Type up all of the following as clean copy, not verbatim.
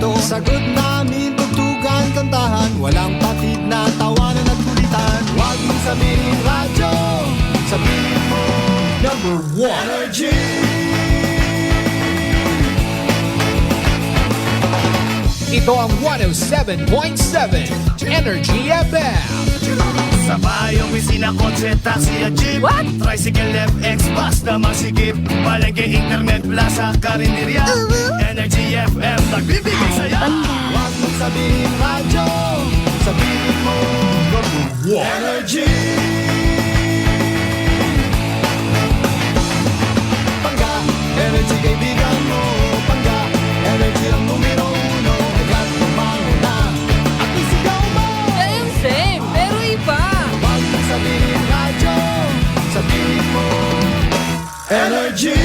kwento. Sagot namin, tugtugan, kantahan, walang patid na tawanan at kulitan. Huwag mong sabihin radyo, sabihin mo number 1 Energy. Ito ang 107.7 Energy FM. Sa bayong opisina, kotse, taxi at jeep. What? Tricycle, FX, bus na masikip. Palengke, internet, plaza, karinderya. Energy FM, nagbibigay saya. Huwag mong sabihin radyo, sabihin mo number 1 Energy. Pangga, energy kaibigan mo. Pangga, energy ang numero 1. Kagat tumango na at isigaw mo. Same, pero iba. Huwag mong sabihin radyo, sabihin mo Energy.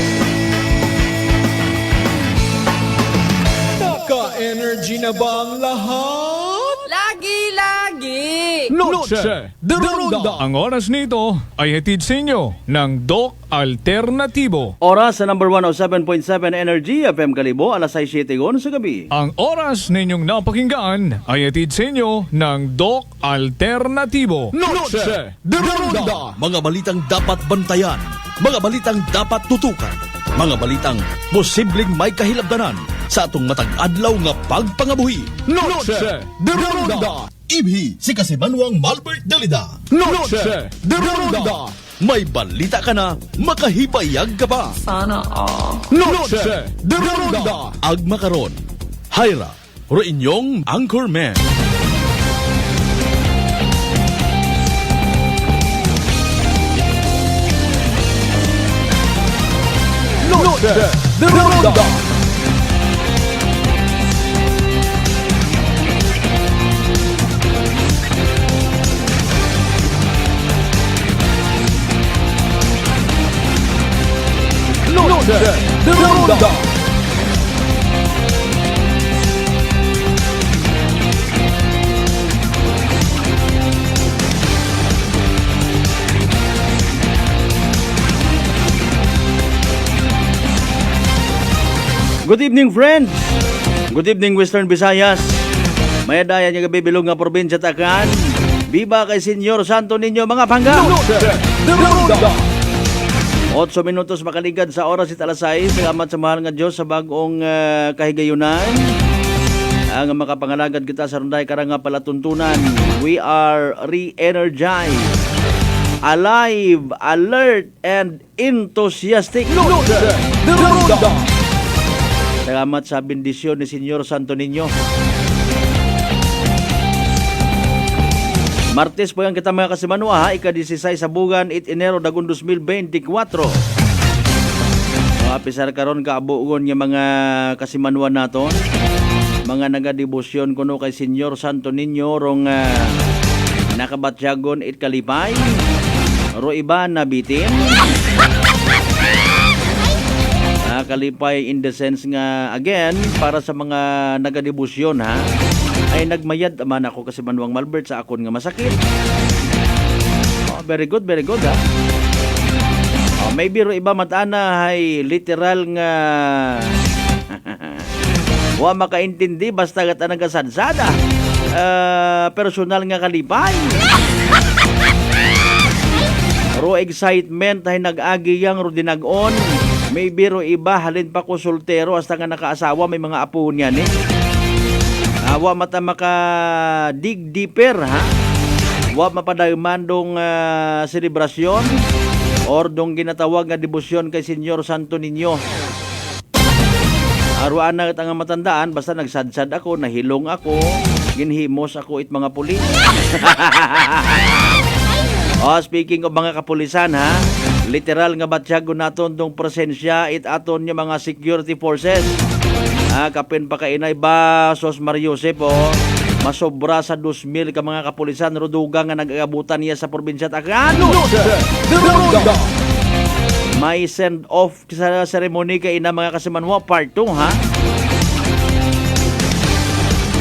Naka-energy na ba ang lahat? Lagi-lagi. Noche de Ronda. Ang oras nito ay hatid sa inyo ng Doc Alternatibo. Oras sa number 107.7 Energy FM Kalibo, alas 6:07 sa gabi. Ang oras ninyong napakinggan ay hatid sa inyo ng Doc Alternatibo. Noche de Ronda. Mga balitang dapat bantayan, mga balitang dapat tutukan, mga balitang posibleng may kahilabdanan sa atong matag adlaw nga pagpangabuhi. Noche de Ronda. Ibhi si Kasimanwang Malbert Dalida. Noche de Ronda. May balita ka na, makahibayag ka pa. Sana all. Noche de Ronda. Agma karon, Hyra, ro inyong Anchorman. Noche de Ronda. Noche de Ronda. Good evening, friends. Good evening, Western Visayas. May daya niya gabibilog nga probinsya Takan. Viva kay Senyor Santo Niño, mga pangga. Noche de Ronda. 8 minutos makaligad sa oras at alas 6. Salamat sa mahal nga Diyos sa bagong kahigayunan. Ang makapangalagad kita sa runday karanga palatuntunan. We are re-energized, alive, alert, and enthusiastic. Noche de Ronda. Salamat sa bendisyon ni Senyor Santo Niño. Martes po yan kita mga kasimanwa ha, ika-16 sa bugan, 8 Enero dagun 2024. Pisar karon kaabugon nga mga kasimanwa naton. Mga nagadebosyon kuno kay Senyor Santo Niño rong nakabatyagon it kalipay. Ro iba nabitin. Kalipay in the sense nga again para sa mga nagadebosyon ha ay nagmayad man ako kasi Manuang Malbert sa akon nga masakit. Very good ha. Maybe ro iba matana ay literal nga wa makaintindi basta gata nagasadsada. Personal nga kalipay. Ro excitement ay nag-agiyang ro dinag-on. Maybe ro iba halin pa ko soltero hasta nga nakaasawa may mga apo niyan eh. Wa mata maka dig deeper ha. Wa mapadagmandong selebrasyon or dong ginatawag nga debosyon kay Senyor Santo Niño. Aruan na nga matandaan basta nagsadsad ako, nahilong ako, ginhimos ako it mga pulis. Speaking of mga kapulisan ha, literal nga batyago naton dong presensya it aton nga mga security forces. Kapin pa kainay ba Sos Mariosep masobra sa 2,000 ka mga kapulisan ruduga nga nag-agabutan niya sa probinsya Takano. May send off sa ceremony kay ina mga kasimanwa part 2 ha.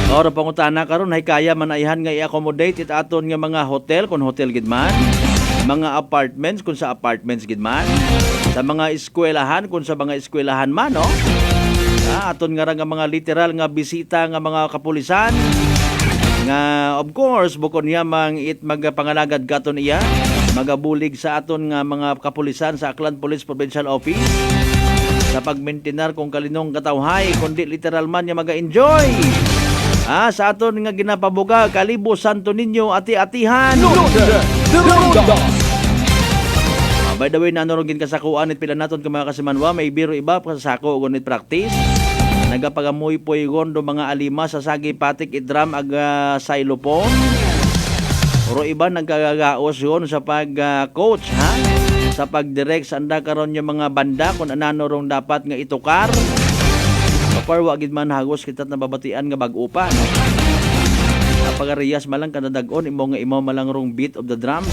Oro pangutana karon hay kaya manaihan nga i-accommodate it aton nga mga hotel kun hotel gid man, mga apartments kun sa apartments gid man, sa mga eskwelahan kun sa mga eskwelahan man no. Aton nga ra nga mga literal nga bisita nga mga kapulisan nga of course bukod niya mang it magapangalagad katon iya magabulig sa aton nga mga kapulisan sa Aklan Police Provincial Office sa pagmaintenar kung kalinong katawhay kundi literal man niya maga-enjoy sa aton nga ginapabuga Kalibo Santo Niño ati-atihan. By the way, nanorogin kasakuan it pila naton ka mga kasimanwa, may biro iba pa sa sako gunit practice. Nagapagamoy poigon do mga alima sa sagi patik idram aga xylophone. Oro iba nagkagagaos yon sa pag coach ha. Sa pagdirect sa anda karon yung mga banda kung anano rong dapat nga itukar. Kapar wagid man hagos kita nababatian nga bag-upa no. Pag-riyas malang kanadagon imo nga imo malang rong beat of the drums.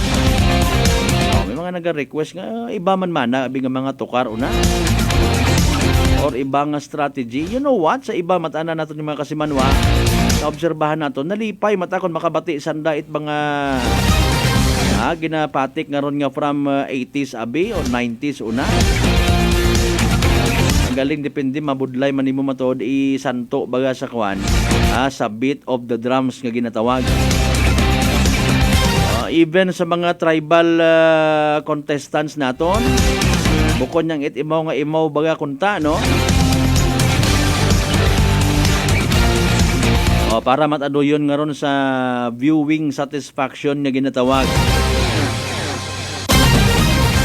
May mga nag-request nga iba man na abi nga mga tukar una or iba nga strategy. You know what? Sa iba matana naton yung mga kasimanwa sa obserbahan nato nalipay matakon makabati sandait mga ginapatik nga ron nga from 80s abi or 90s una. Ang galing depende mabudlay man nimo matod isanto baga sa kwan sa beat of the drums nga ginatawag. Even sa mga tribal contestants naton bukod niyang imaw nga imaw baga kunta no para matadoyon nga ron sa viewing satisfaction nga ginatawag.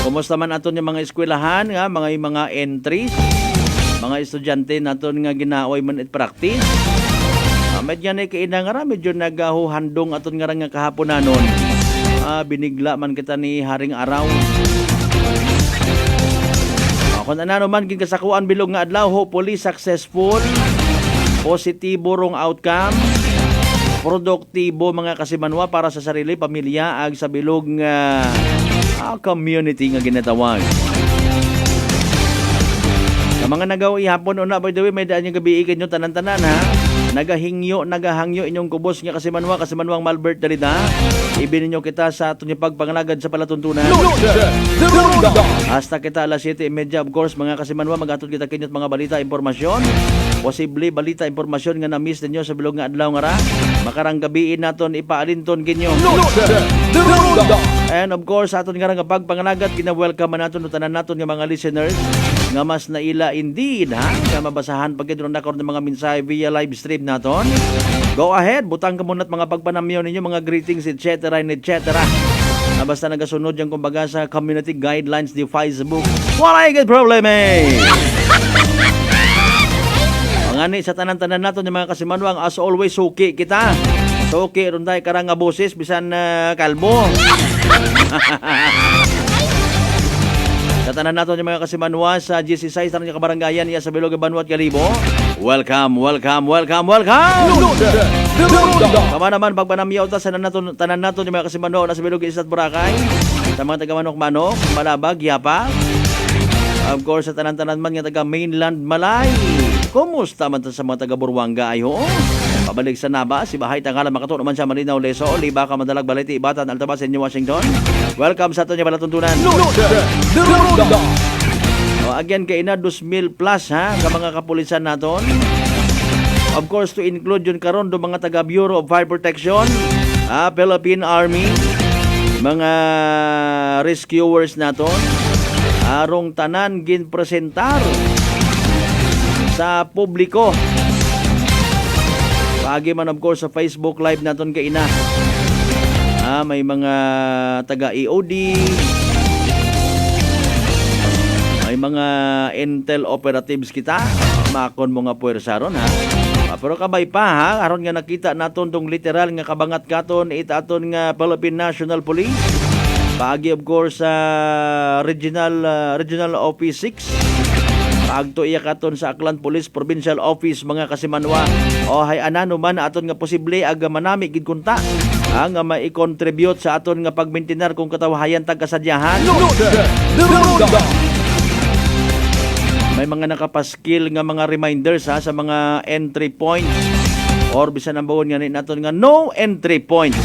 Kumusta man aton yung mga eskwelahan nga mga entries mga estudyante naton nga ginaoy man it practice medyo na kaina nga ra medyo nagahuhandong aton nga nga kahapon nanon. Binigla man kita ni Haring Araw. Kung ano man ginkasakuan bilog nga adlaw, hopefully successful, positibo rong outcome, produktibo mga kasimanwa para sa sarili, pamilya, ag sa bilog nga community nga ginatawag. Sa mga nagawi hapon una, by the way, may daan yung gabi ikin nyo tanan-tanan ha. Nagahangyo inyong kubos nga kasimanwang Malbert Dalida. Ibininyo kita sa aton yung pagpangalagad sa palatuntunan. Hasta kita alas 7:30 of course mga kasimanwa magatod kita kinyot mga balita, impormasyon. Posible balita, impormasyon nga na-miss ninyo sa bilog nga adlaw nga ra. Makarang gabiin naton ipaalinton kinyo. And of course aton nga nga pagpangalagad kina-welcome naton tanan naton nga mga listeners nga mas naila indeed ha nga mabasahan pagkidron na karon mga mensahe via live stream naton. Go ahead, butang ka muna't mga pagpanamyo ninyo, mga greetings etc. and etc. Basta nagasunod yung kumbaga sa community guidelines di Facebook. Wala yung problem Ngani sa tanan-tanan naton yung mga kasimanwang as always suki kita. Suki ron tayo karang nga boses bisan kalbo. Sa tanan naton yung mga kasimanwa sa GC6 tanan yung kabarangayan iya sa Bilog Banuat Kalibo. Welcome. Kama naman pagpanamyaw ta sa tanan naton yung mga kasimanwa na sa Bilog Isat Boracay. Sa mga taga Manok-Manok, Malabag, Yapa. Of course sa tanan-tanan man nga taga Mainland Malay. Kumusta man ta sa mga taga Buruanga ay ho? Pabalik sa Naba, si Bahay Tangala makatuon man siya Malinaw Leso, Liba ka Madalag Balete, Ibatan, Altabas, New Washington. Welcome sa ato niya palatuntunan. Again kay ina 2,000 plus ha ka mga kapulisan naton. Of course to include yun karon do mga taga Bureau of Fire Protection, Philippine Army, mga rescuers naton. Arong tanan ginpresentar sa publiko. Pagi man of course sa Facebook Live naton kay ina. May mga taga EOD, may mga intel operatives kita, makon mo nga puwersa ron ha. Pero kabay pa ha, aron nga nakita naton tong literal nga kabangat katon itaton nga Philippine National Police. Pagi of course sa Regional Office 6. Pagto iya katon sa Aklan Police Provincial Office mga kasimanwa. Hay anano man aton nga posible aga manami gid kunta nga mai-contribute sa aton nga pagmaintenar kung katawahayan tag kasadyahan. May mga nakapaskil nga mga reminders ha sa mga entry points or bisan ang bawon nga naton nga no entry points.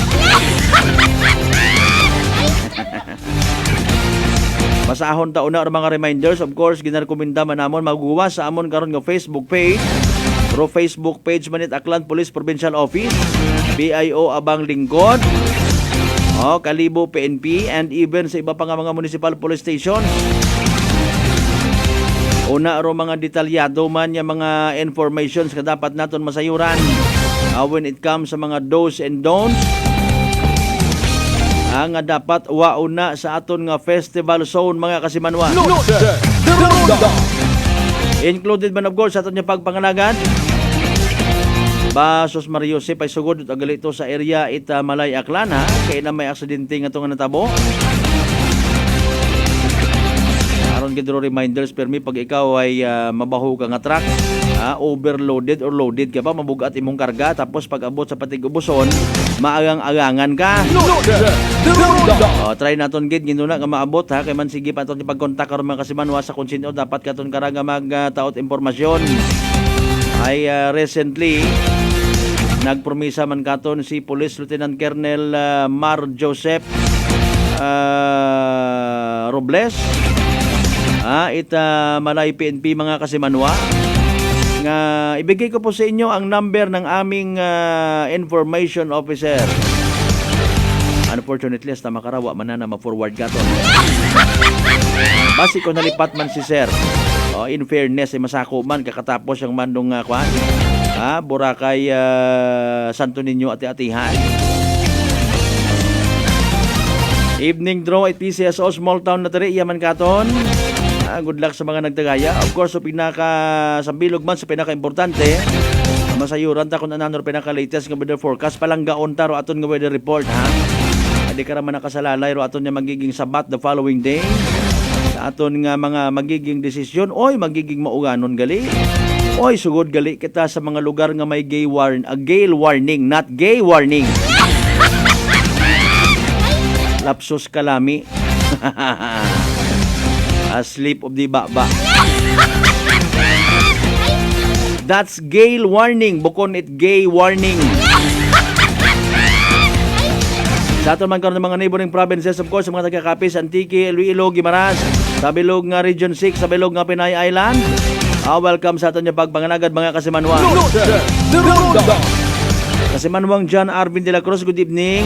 Masahon ta una mga reminders. Of course, ginarkomenda man namon maguwa sa amon karon nga Facebook page. Pro Facebook page manit Aklan Police Provincial Office, BIO Abang Lingkod, Kalibo PNP, and even sa iba pa nga mga municipal police stations. Una ro mga detalyado man yung mga informations nga dapat naton masayuran when it comes sa mga do's and don'ts. Nga dapat wauna sa aton nga festival zone mga kasimanwa. Included man of course sa aton nga pagpanganagan. Basos Mario Jose ay sugod at agalito sa area ita Malay Aklan ha. Kaya na may aksidente nga itong natabo. Aron gidro reminders permi pag ikaw ay mabaho ka nga truck, overloaded or loaded ka pa, mabugat imong karga, tapos pag abot sa Patigubuson, maagang-agangan ka. Try naton gid ginuna nga maabot ha, kay man sige pa aton ipag-contact karon mga kasimanwa sa kung sino dapat katon kara nga magtaot impormasyon. Ay recently nagpromisa man katon si Police Lieutenant Colonel Mar Joseph Robles ita Malay PNP mga kasimanwa nga ibigay ko po sa inyo ang number ng aming information officer. Unfortunately hasta makarawa man na ma-forward katon. Basi ko nalipat man si sir. In fairness ay masako man kakatapos ang mandong kwan. Boracay Santo Niño ati-atihan. Evening draw at PCSO small town na tari yaman katon. Good luck sa mga nagtagaya. Of course, sa bilog man sa pinaka-importante, masayuran ta kung ananor pinaka-latest nga weather forecast. Palanggaon ta ro aton nga weather report ha. Hindi ka naman nakasalalay ro aton nga magiging sabat the following day. Sa aton nga mga magiging desisyon, magiging mauganon gali. Sugod gali kita sa mga lugar nga may gale warning, not gay warning. Lapsus kalami. Sleep of the baba. That's gale warning. Bukon it gay warning. Sa ato man karon ng mga neighboring provinces, of course, sa mga taga-Capiz, Antique, Iloilo, Guimaras, sa bilog nga Region 6, sa bilog nga Pinay Island. Welcome sa ato niya pagpanganagad mga kasimanwa. Kasimanwang John Arvin de la Cruz, good evening.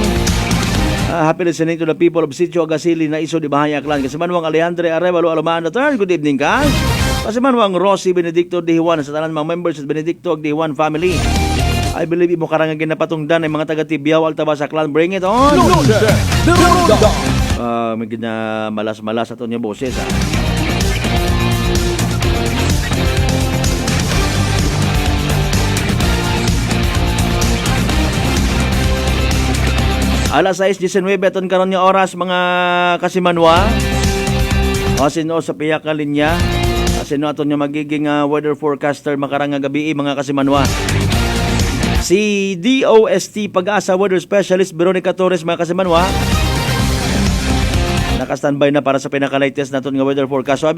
Happy listening to the people of Sitio Agasili na iso di Bahaya Aklan. Kasimanwang Alejandre Arevalo Alamaan III, good evening ka. Kasimanwang Rossi Benedicto Dihiwan sa tanan mga members sa Benedicto Dihiwan family. I believe imo karang ginapatungdan ay mga taga Tibiao Altabas Aklan. Bring it on. May gina malas-malas ato niya boses ha. Alas 6:19 aton karon nga oras mga kasimanwa. Sino sa piya ka linya? Sino aton nga magiging weather forecaster makarang nga gabi mga kasimanwa? Si DOST Pag-asa Weather Specialist Veronica Torres mga kasimanwa. Naka-standby na para sa pinaka-latest naton nga weather forecast. So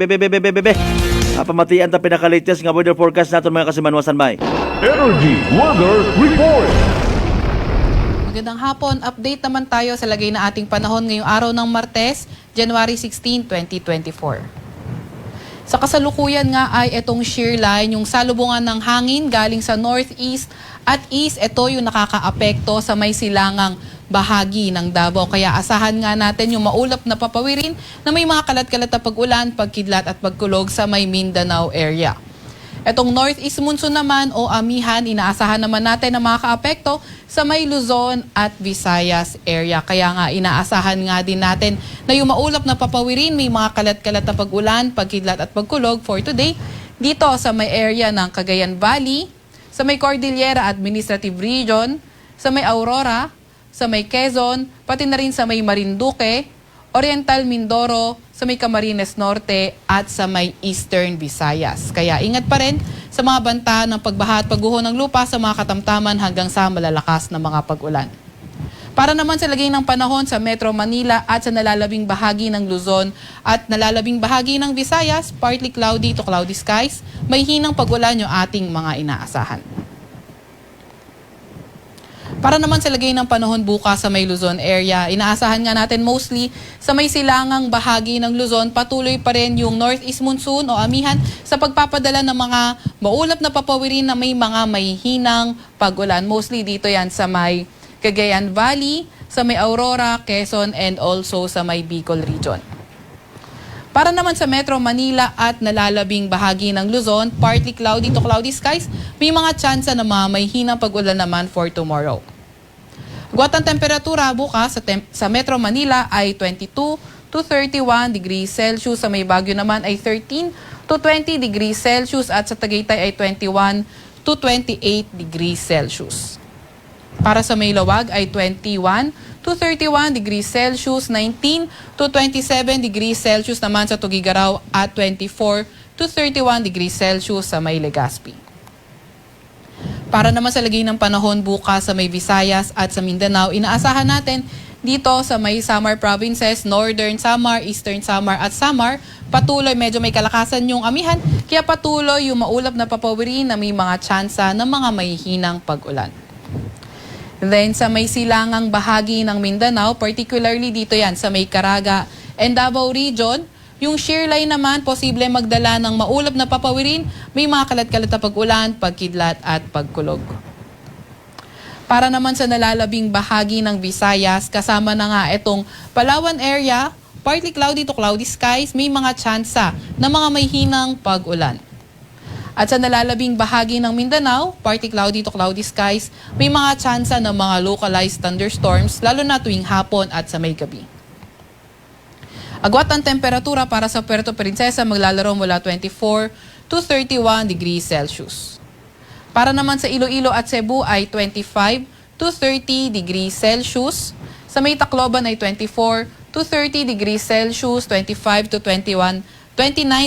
pamatian ta pinaka-latest nga weather forecast naton mga kasimanwa standby. Energy Weather Report. Magandang hapon. Update naman tayo sa lagay na ating panahon ngayong araw ng Martes, January 16, 2024. Sa kasalukuyan nga ay itong shear line, yung salubungan ng hangin galing sa northeast at east. Ito yung nakakaapekto sa may silangang bahagi ng Davao. Kaya asahan nga natin yung maulap na papawirin na may mga kalat-kalat na pag-ulan, pagkidlat at pagkulog sa may Mindanao area. Etong northeast monsoon naman o amihan, inaasahan naman natin na makakaapekto sa may Luzon at Visayas area. Kaya nga inaasahan nga din natin na yung maulap na papawirin, may mga kalat-kalat na pag-ulan, pagkidlat at pagkulog for today dito sa may area ng Cagayan Valley, sa may Cordillera Administrative Region, sa may Aurora, sa may Quezon, pati na rin sa may Marinduque, Oriental Mindoro, sa may Camarines Norte at sa may Eastern Visayas. Kaya ingat pa rin sa mga banta ng pagbaha at pagguho ng lupa sa mga katamtaman hanggang sa malalakas na mga pag-ulan. Para naman sa lagay ng panahon sa Metro Manila at sa nalalabing bahagi ng Luzon at nalalabing bahagi ng Visayas, partly cloudy to cloudy skies, may hinang pag-ulan yung ating mga inaasahan. Para naman sa lagay ng panahon bukas sa may Luzon area, inaasahan nga natin mostly sa may silangang bahagi ng Luzon, patuloy pa rin yung northeast monsoon o amihan sa pagpapadala ng mga maulap na papawirin na may mga mahihinang pag-ulan. Mostly dito yan sa may Cagayan Valley, sa may Aurora, Quezon, and also sa may Bicol region. Para naman sa Metro Manila at nalalabing bahagi ng Luzon, partly cloudy to cloudy skies, may mga tsansa na may hinang pag-ulan naman for tomorrow. Agwat ang temperatura bukas sa Metro Manila ay 22 to 31 degrees Celsius, sa may Baguio naman ay 13 to 20 degrees Celsius at sa Tagaytay ay 21 to 28 degrees Celsius. Para sa may Lawag ay 21 to 31 degrees Celsius, 19 to 27 degrees Celsius naman sa Tugigaraw at 24 to 31 degrees Celsius sa may Legazpi. Para naman sa lagay ng panahon bukas sa may Visayas at sa Mindanao, inaasahan natin dito sa may Samar provinces, Northern Samar, Eastern Samar at Samar, patuloy medyo may kalakasan yung amihan, kaya patuloy yung maulap na papawirin na may mga tsansa ng mga mahihinang pag-ulan. Then sa may silangang bahagi ng Mindanao, particularly dito yan sa may Caraga and Davao region, yung shear line naman posible magdala ng maulap na papawirin, may mga kalat-kalat na pag-ulan, pagkidlat at pagkulog. Para naman sa nalalabing bahagi ng Visayas, kasama na nga itong Palawan area, partly cloudy to cloudy skies, may mga tsansa na mga may hinang pag-ulan. At sa nalalabing bahagi ng Mindanao, partly cloudy to cloudy skies, may mga tsansa ng mga localized thunderstorms, lalo na tuwing hapon at sa may gabi. Agwat ang temperatura para sa Puerto Princesa, maglalaro mula 24 to 31 degrees Celsius. Para naman sa Iloilo at Cebu ay 25 to 30 degrees Celsius. Sa may Tacloban ay 24 to 30 degrees Celsius, 25 to 29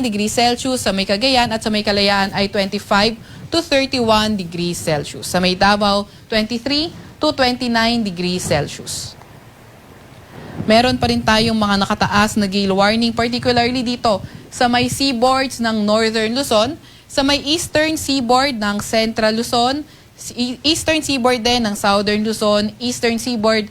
degrees Celsius sa may Cagayan at sa may Kalayaan ay 25 to 31 degrees Celsius. Sa may Davao, 23 to 29 degrees Celsius. Meron pa rin tayong mga nakataas na gale warning, particularly dito sa may seaboards ng Northern Luzon, sa may Eastern Seaboard ng Central Luzon, Eastern Seaboard din ng Southern Luzon, Eastern Seaboard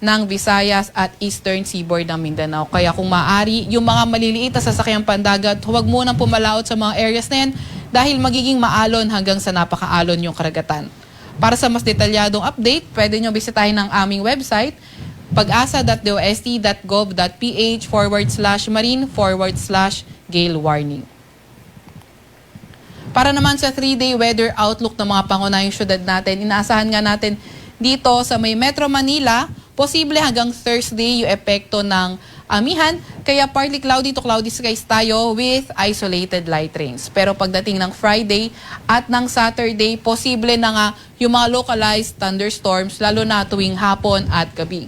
ng Visayas at Eastern Seaboard ng Mindanao. Kaya kung maaari, yung mga maliliit na sasakyang pandagat, huwag munang pumalaot sa mga areas na yan dahil magiging maalon hanggang sa napakaalon yung karagatan. Para sa mas detalyadong update, pwede nyo bisitahin ang aming website, pag-asa.dost.gov.ph/marine/gale warning. Para naman sa 3-day weather outlook ng mga pangunahing syudad natin, inaasahan nga natin dito sa may Metro Manila, posible hanggang Thursday yung epekto ng amihan, kaya partly cloudy to cloudy skies tayo with isolated light rains. Pero pagdating ng Friday at ng Saturday, posible na nga yung mga localized thunderstorms, lalo na tuwing hapon at gabi.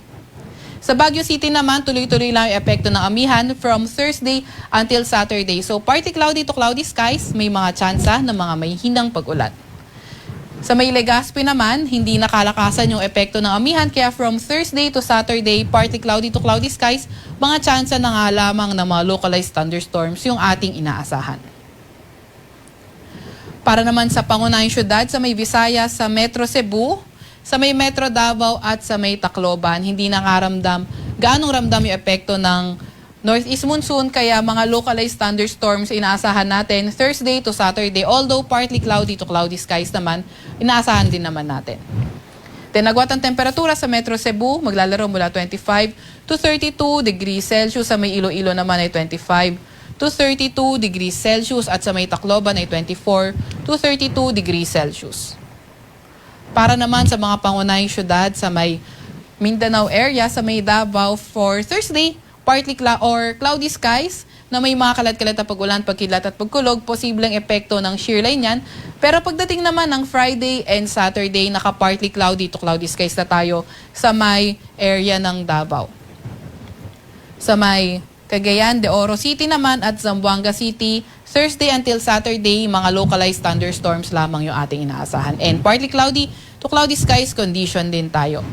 Sa Baguio City naman, tuloy-tuloy lang yung epekto ng amihan from Thursday until Saturday. So partly cloudy to cloudy skies, may mga tsansa ng mga may hinang pag-ulan. Sa may Legazpi naman, hindi nakalakasan yung epekto ng amihan, kaya from Thursday to Saturday, partly cloudy to cloudy skies, mga tsansa na nga lamang ng mga localized thunderstorms yung ating inaasahan. Para naman sa pangunahing syudad sa may Visayas, sa Metro Cebu, sa may Metro Davao at sa may Tacloban, hindi gaanong ramdam yung epekto ng northeast monsoon, kaya mga localized thunderstorms inaasahan natin Thursday to Saturday, although partly cloudy to cloudy skies naman, inaasahan din naman natin. Agwat ang temperatura sa Metro Cebu, maglalaro mula 25 to 32 degrees Celsius, sa may Iloilo naman ay 25 to 32 degrees Celsius at sa may Tacloban ay 24 to 32 degrees Celsius. Para naman sa mga pangunahing syudad sa may Mindanao area, sa may Davao for Thursday, partly cloudy skies na may mga kalat-kalat na pag-ulan, pagkidlat at pagkulog, posibleng epekto ng shear line yan. Pero pagdating naman ng Friday and Saturday, naka-partly cloudy to cloudy skies na tayo sa may area ng Davao. Sa may Cagayan de Oro City naman at Zamboanga City, Thursday until Saturday, mga localized thunderstorms lamang yung ating inaasahan. And partly cloudy to cloudy skies condition din tayo.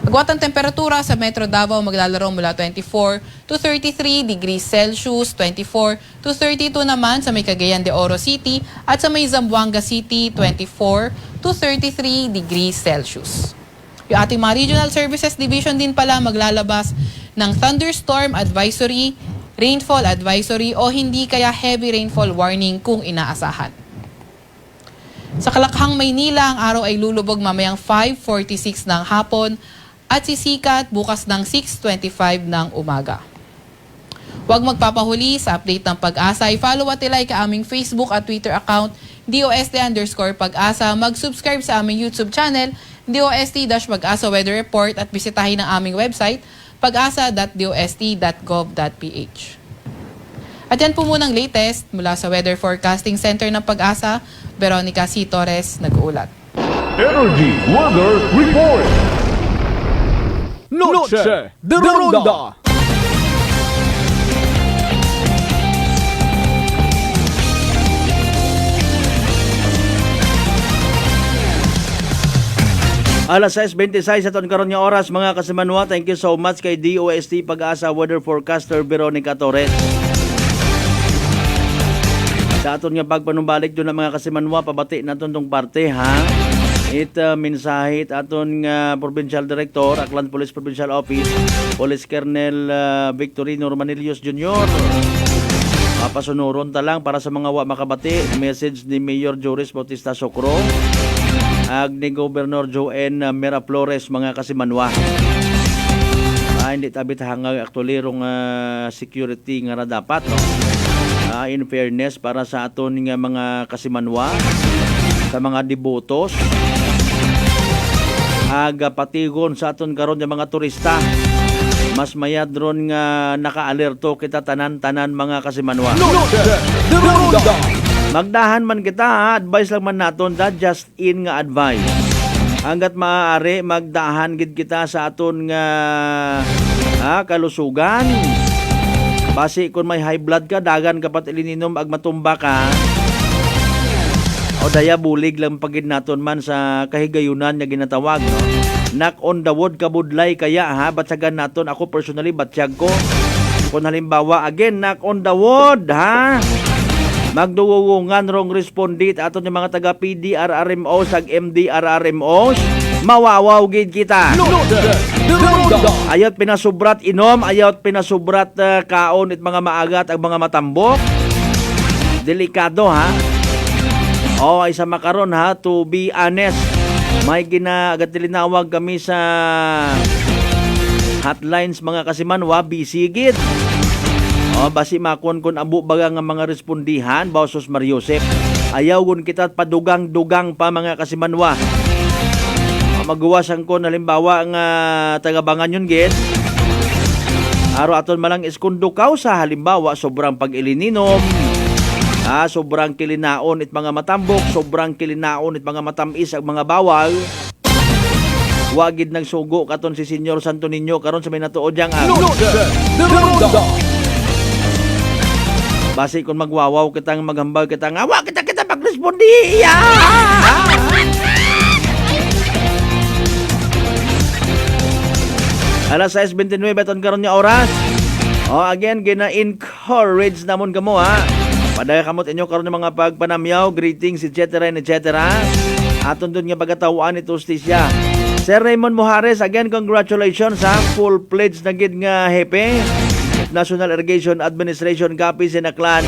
Agwat ang temperatura sa Metro Davao, maglalaro mula 24 to 33 degrees Celsius, 24 to 32 naman sa may Cagayan de Oro City at sa may Zamboanga City, 24 to 33 degrees Celsius. Yung ating mga Regional Services Division din pala maglalabas ng thunderstorm advisory, rainfall advisory o hindi kaya heavy rainfall warning kung inaasahan. Sa Kalakhang, Maynila, ang araw ay lulubog mamayang 5:46 ng hapon at sisikat bukas ng 6:25 ng umaga. Huwag magpapahuli sa update ng Pag-asa. I-follow at ilike ang aming Facebook at Twitter account, DOST_Pag-asa. Mag-subscribe sa aming YouTube channel, DOST-Pag-asa Weather Report at bisitahin ang aming website, pag-asa.dost.gov.ph. At yan po munang latest mula sa Weather Forecasting Center ng Pag-asa, Veronica C. Torres, nag-uulat. Energy Weather Report. Noche de Ronda. Alas 6:26 aton karon nga oras mga kasimanwa. Thank you so much kay DOST Pag-asa Weather Forecaster Veronica Torres. Sa aton nga pagpanumbalik doon ang mga kasimanwa, pabati naton tong parte ha. Mensahe aton nga Provincial Director, Aklan Police Provincial Office, Police Colonel Victorino Romanilios Jr. Pasunuron ta lang para sa mga wa makabati. Message ni Mayor Joris Bautista Socro, ag ni Governor Joen Miraflores mga kasimanwa. Hindi tabit hangag aktulirong security nga dapat, no? In fairness para sa aton nga mga kasimanwa, sa mga debotos, ag patigon sa aton karon nga mga turista. Mas mayad ron nga naka-alerto kita tanan-tanan mga kasimanwa. Magdahan man kita ha, advice lang man naton, that just in nga advice. Hanggat maaari magdahan gid kita sa aton nga kalusugan. Basi kung may high blood ka, dagan ka pat ilininom ag matumba ka. O daya bulig lang pagid naton man sa kahigayunan nga ginatawag, no? Knock on the wood kabudlay kaya ha, batsagan naton. Ako personally batsyag ko. Kung halimbawa again knock on the wood ha, magduwungan rong respondit aton yung mga taga PDRRMO sag MDRRMOs, mawawaw gid kita. Ayot pinasubrat inom, ayot pinasubrat kaon it mga maagat ag mga matambok. Delikado ha. O ay sa makaron ha, to be honest, may ginagatinawag kami sa hotlines mga kasimanwa, bisigit. O basi makon kun abu baga nga mga respondihan, Bausos Mariosep. Ayaw gun kita padugang-dugang pa mga kasimanwa. Magawasan ko halimbawa nga tagabangan yun gid. Aro aton malang iskundukaw sa halimbawa sobrang pag-ilininom. Sobrang kilinaon it mga matambok, sobrang kilinaon it mga matamis ag mga bawal. Wagid nagsugo katon si Senyor Santo Niño karon sa may natuod yang basi kung magwawaw kitang maghambal kitang awa kita pag-respondi. Alas 6:29 aton karon nga oras. Again gina-encourage namon kamo ha. Padaya kamot inyo karon ng mga pagpanamyaw, greetings, etc. Aton dun nga pagkatawaan ito justisya. Sir Raymond Mojares, again congratulations ha. Full pledge na gid nga hepe. National Irrigation Administration Capiz in Aklan.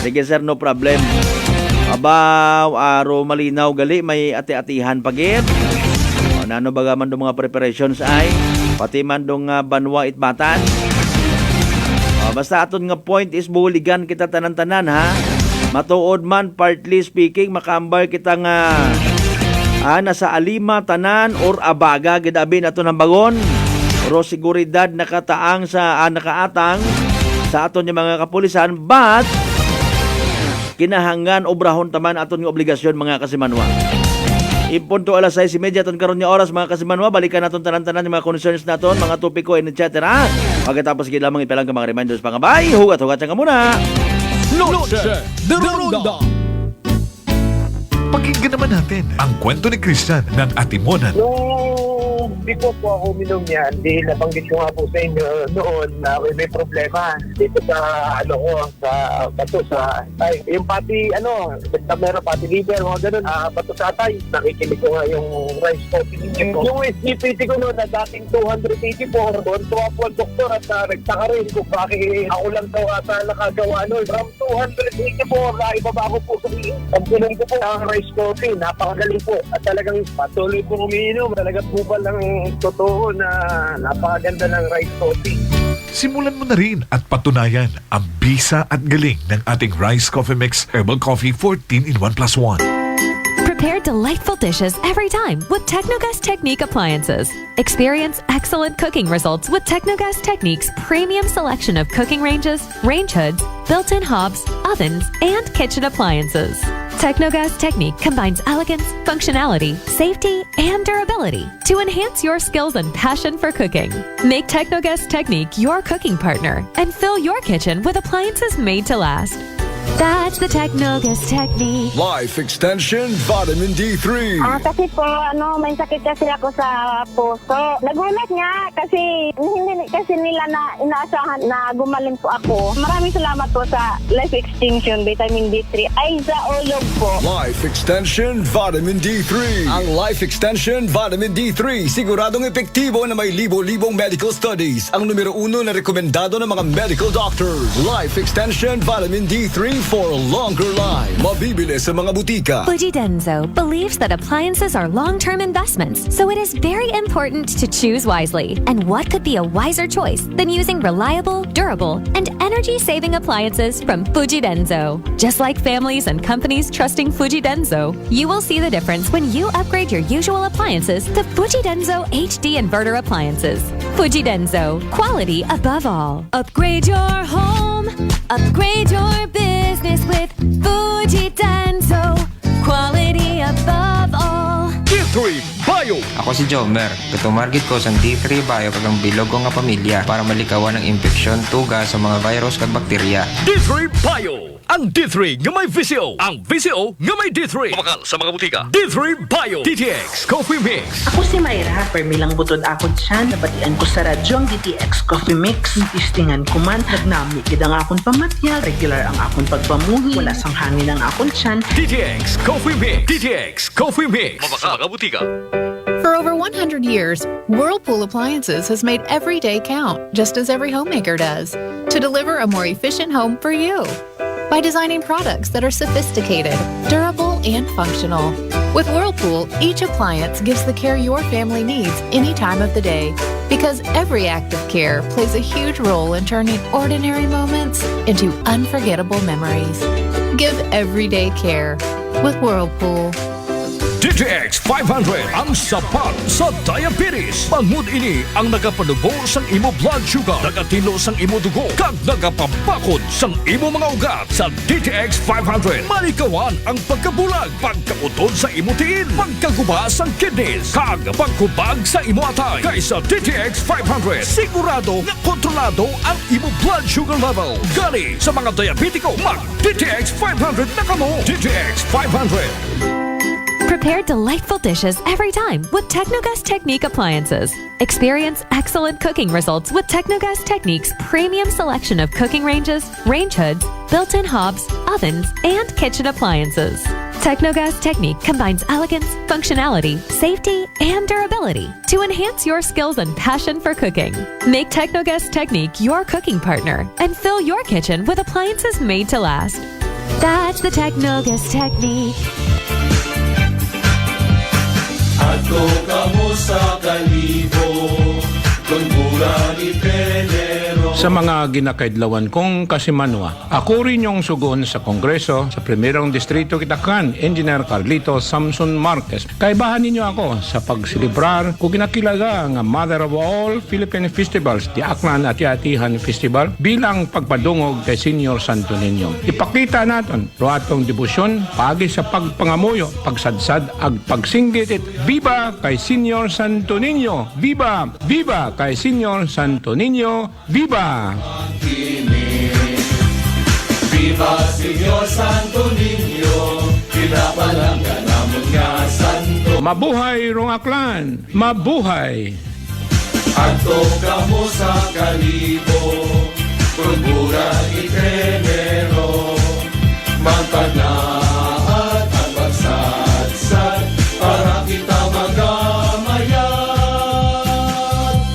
Sige sir, no problem. Abaw, aro malinaw gali, may ati-atihan pagit. Nano baga man do mga preparations ay pati man do nga banwa itbatan. Basta aton nga point is buligan kita tanan-tanan ha. Matuod man partly speaking makambar kita nga nasa alima tanan or abaga gidabi naton ang bagon. Pero seguridad nakataang sa nakaatang sa aton nga mga kapulisan, but kinahanglan obrahon taman aton nga obligasyon mga kasimanwa. Impunto alas 6:30 aton karon nga oras mga kasimanwa, balikan naton tanan-tanan yung mga concerns naton, mga topiko and etc. Pagkatapos gid lamang ipalang ka mga reminders pangabay, hugat-hugat nga muna. Noche de Ronda. Pakinggan naman natin ang kwento ni Christian ng Atimonan. Nung before po ako uminom yan, di nabanggit ko nga po sa inyo noon na may problema dito sa sa bato sa atay. Yung pati meron pati liver, mga ganun, bato sa atay. Nakikinig ko nga yung rice coffee ninyo. Yung SGPT ko noon na dating 284, tuwa po ang doktor at nagtaka rin kung bakit ako lang daw ata nakagawa noon. From 284 na ibaba ko po sa pagpinom ko po ang rice coffee. Napakagaling po at talagang patuloy po umiinom. Talaga po ba lang totoo na napakaganda ng rice coffee. Simulan mo na rin at patunayan ang bisa at galing ng ating Rice Coffee Mix Herbal Coffee 14 in 1+1. Prepare delightful dishes every time with Technogas Technique appliances. Experience excellent cooking results with Technogas Technique's premium selection of cooking ranges, range hoods, built-in hobs, ovens, and kitchen appliances. Technogas Technique combines elegance, functionality, safety, and durability to enhance your skills and passion for cooking. Make Technogas Technique your cooking partner and fill your kitchen with appliances made to last. That's the Technogas Technique. Life Extension Vitamin D3. Kasi po, may sakit kasi ako sa puso. Nagulat nga kasi hindi kasi nila na inaasahan na gumaling po ako. Maraming salamat po sa Life Extension Vitamin D3. Ay, sa ulog po. Life Extension Vitamin D3. Ang Life Extension Vitamin D3 siguradong epektibo na may libo-libong medical studies. Ang numero 1 na rekomendado ng mga medical doctors. Life Extension Vitamin D3 for a longer life. Mabibili sa mga butika. Fujidenzo believes that appliances are long-term investments, so it is very important to choose wisely. And what could be a wiser choice than using reliable, durable, and energy-saving appliances from Fujidenzo? Just like families and companies trusting Fujidenzo, you will see the difference when you upgrade your usual appliances to Fujidenzo HD Inverter appliances. Fujidenzo, quality above all. Upgrade your home, upgrade your business with Fujidenzo, quality above all. D3 Bio. Ako si Jomer. Katumargit ko sa D3 Bio kagang bilog ko nga pamilya para malikawan ng infeksyon, tuga sa mga virus kag bakterya. D3 Bio. Ang D3 nga may VCO. Ang VCO nga may D3. Kumakal sa mga butika. D3 Bio. DTX Coffee Mix. Ako si Mayra. Permilang butod akon siya. Nabatian ko sa radyo ang DTX Coffee Mix. Istingan ko man. Nagnami kidang akon pamatya. Regular ang akon pagpamuhi. Wala sang hangin ang akon siyan. DTX Coffee Mix. DTX Coffee Mix. Mabaka mga butika. For over 100 years, Whirlpool Appliances has made every day count, just as every homemaker does, to deliver a more efficient home for you. By designing products that are sophisticated, durable, and functional. With Whirlpool, each appliance gives the care your family needs any time of the day. Because every act of care plays a huge role in turning ordinary moments into unforgettable memories. Give everyday care with Whirlpool. DTX 500 ang sapat sa diabetes. Bangod ini ang nagapanubo sang imo blood sugar, nagatilo sang imo dugo, kag nagapabakod sang imo mga ugat. Sa DTX 500, malikawan ang pagkabulag, pagkautod sa imo tiil, pagkaguba sang kidneys, kag pagkubag sa imo atay. Kaysa DTX 500, sigurado nga kontrolado ang imo blood sugar level. Gali sa mga diabetiko, mag DTX 500 na kamo. DTX 500. Prepare delightful dishes every time with Technogas Technique appliances. Experience excellent cooking results with Technogas Technique's premium selection of cooking ranges, range hoods, built-in hobs, ovens, and kitchen appliances. Technogas Technique combines elegance, functionality, safety, and durability to enhance your skills and passion for cooking. Make Technogas Technique your cooking partner and fill your kitchen with appliances made to last. That's the Technogas Technique. Ato kamo sa kalibo, kung ni Pedro. Sa mga ginakaidlawan kong kasimanwa, ako rin yung sugon sa Kongreso sa Primerong Distrito Kitakan, Engineer Carlito Samson Marquez. Kaibahan ninyo ako sa pagsilibrar kung ginakilaga nga Mother of All Philippine Festivals, di Aklan at Atihan Festival, bilang pagpadungog kay Senior Santo Niño. Ipakita naton ruatong debosyon, pagi sa pagpangamuyo, pagsadsad, ag pagsinggitit. Viva kay Senior Santo Niño! Viva! Viva kay Senior Santo Niño! Viva! Viva Señor Santo Niño, pinapalanggan namon nga santo. Mabuhay Rongaklan! Mabuhay! Adto kamo sa kalibo, kulbura ikenero, magtagnaat at pagsadsad, para kita magamayan.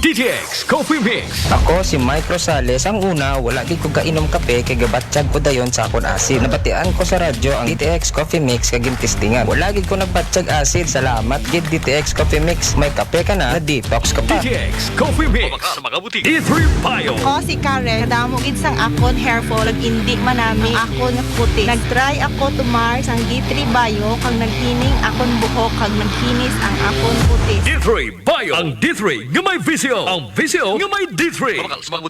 DTX Coffee Mix. Ako si Mike Rosales. Ang una, wala di ko kainom kape kay gabatsyag ko dayon sa akon acid. Nabatian ko sa radyo ang DTX Coffee Mix kay gintistingan. Wala gid ko nagbatsyag acid. Salamat gid DTX Coffee Mix. May kape ka na detox ka pa. DTX Coffee Mix. Sa mga butik. D3 Bio. Ako si Karen. Kadamo gid sang akon hair fall. Nag-indi manami akon puti. Nag-try ako tumar sang D3 Bio kang naghining akon buhok kang naghinis ang akon puti. D3 Bio. Ang D3 nga may visio. Ang visio nga may D3.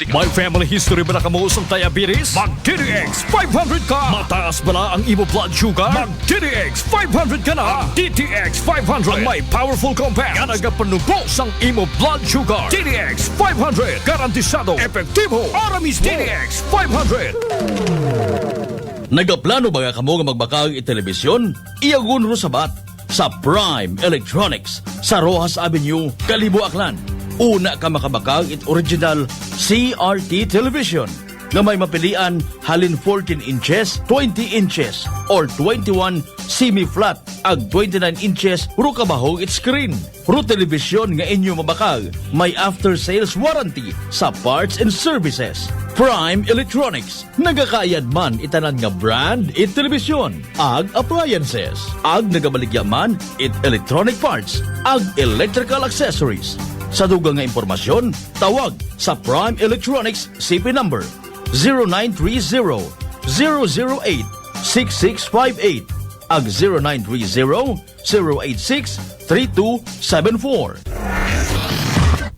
May family history ba na kamo sa diabetes? Mag DTX 500 ka. Mataas ba na ang imo blood sugar? Mag DTX 500 ka na. DTX 500 ang may powerful compound nga nagapanubo sang imo blood sugar. DTX 500 garantisado epektibo. Aramis DTX 500. Nagaplano ba nga kamo nga magbakag i-telebisyon? Iyagun ro sabat sa Prime Electronics sa Rojas Avenue, Kalibo, Aklan. Una ka makabakag it original CRT television nga may mapilian halin 14 inches, 20 inches, or 21 semi-flat ag 29 inches ro kabahog it screen. Ro television nga inyo mabakag may after-sales warranty sa parts and services. Prime Electronics. Nagakayad man itanan nga brand it television, ag appliances, ag nagabaligya man it electronic parts, ag electrical accessories. Sa dugang nga impormasyon, tawag sa Prime Electronics CP number 0930-008-6658 ag 0930-086-3274.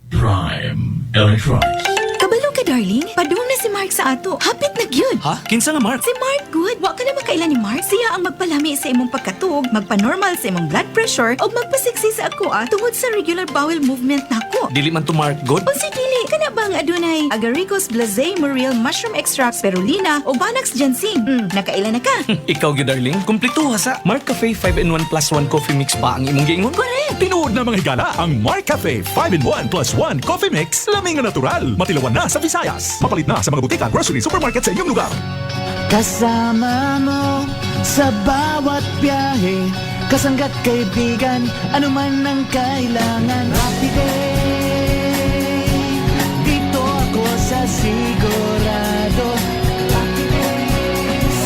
Prime Electronics. Kabalo ka, darling. Padung na si Mark sa ato. Hapit na gyud. Ha? Kinsa nga Mark? Si Mark good. Wa ka na makailan ni Mark. Siya ang magpalami sa imong pagkatug, magpa-normal sa imong blood pressure, o magpasiksi sa ako tungod sa regular bowel movement nako. Dili man to Mark good? O si dili, kana bang adunay agaricus blazei muriel mushroom extract, spirulina o Banax ginseng. Nakailan na ka? Ikaw gyud darling, kumpleto ha sa Mark Cafe 5-in-1 plus 1 coffee mix pa ang imong giingon. Correct. Tinuod na mga higala ang Mark Cafe 5-in-1 plus 1 coffee mix. Laming na natural. Matilawan na sa Visayas. Mapalit na sa mga butika, grocery, supermarket sa inyong lugar. Kasama mo sa bawat biyahe, kasanggat kaibigan, anuman ang kailangan. Happy day, dito ako sa sigurado. Happy day,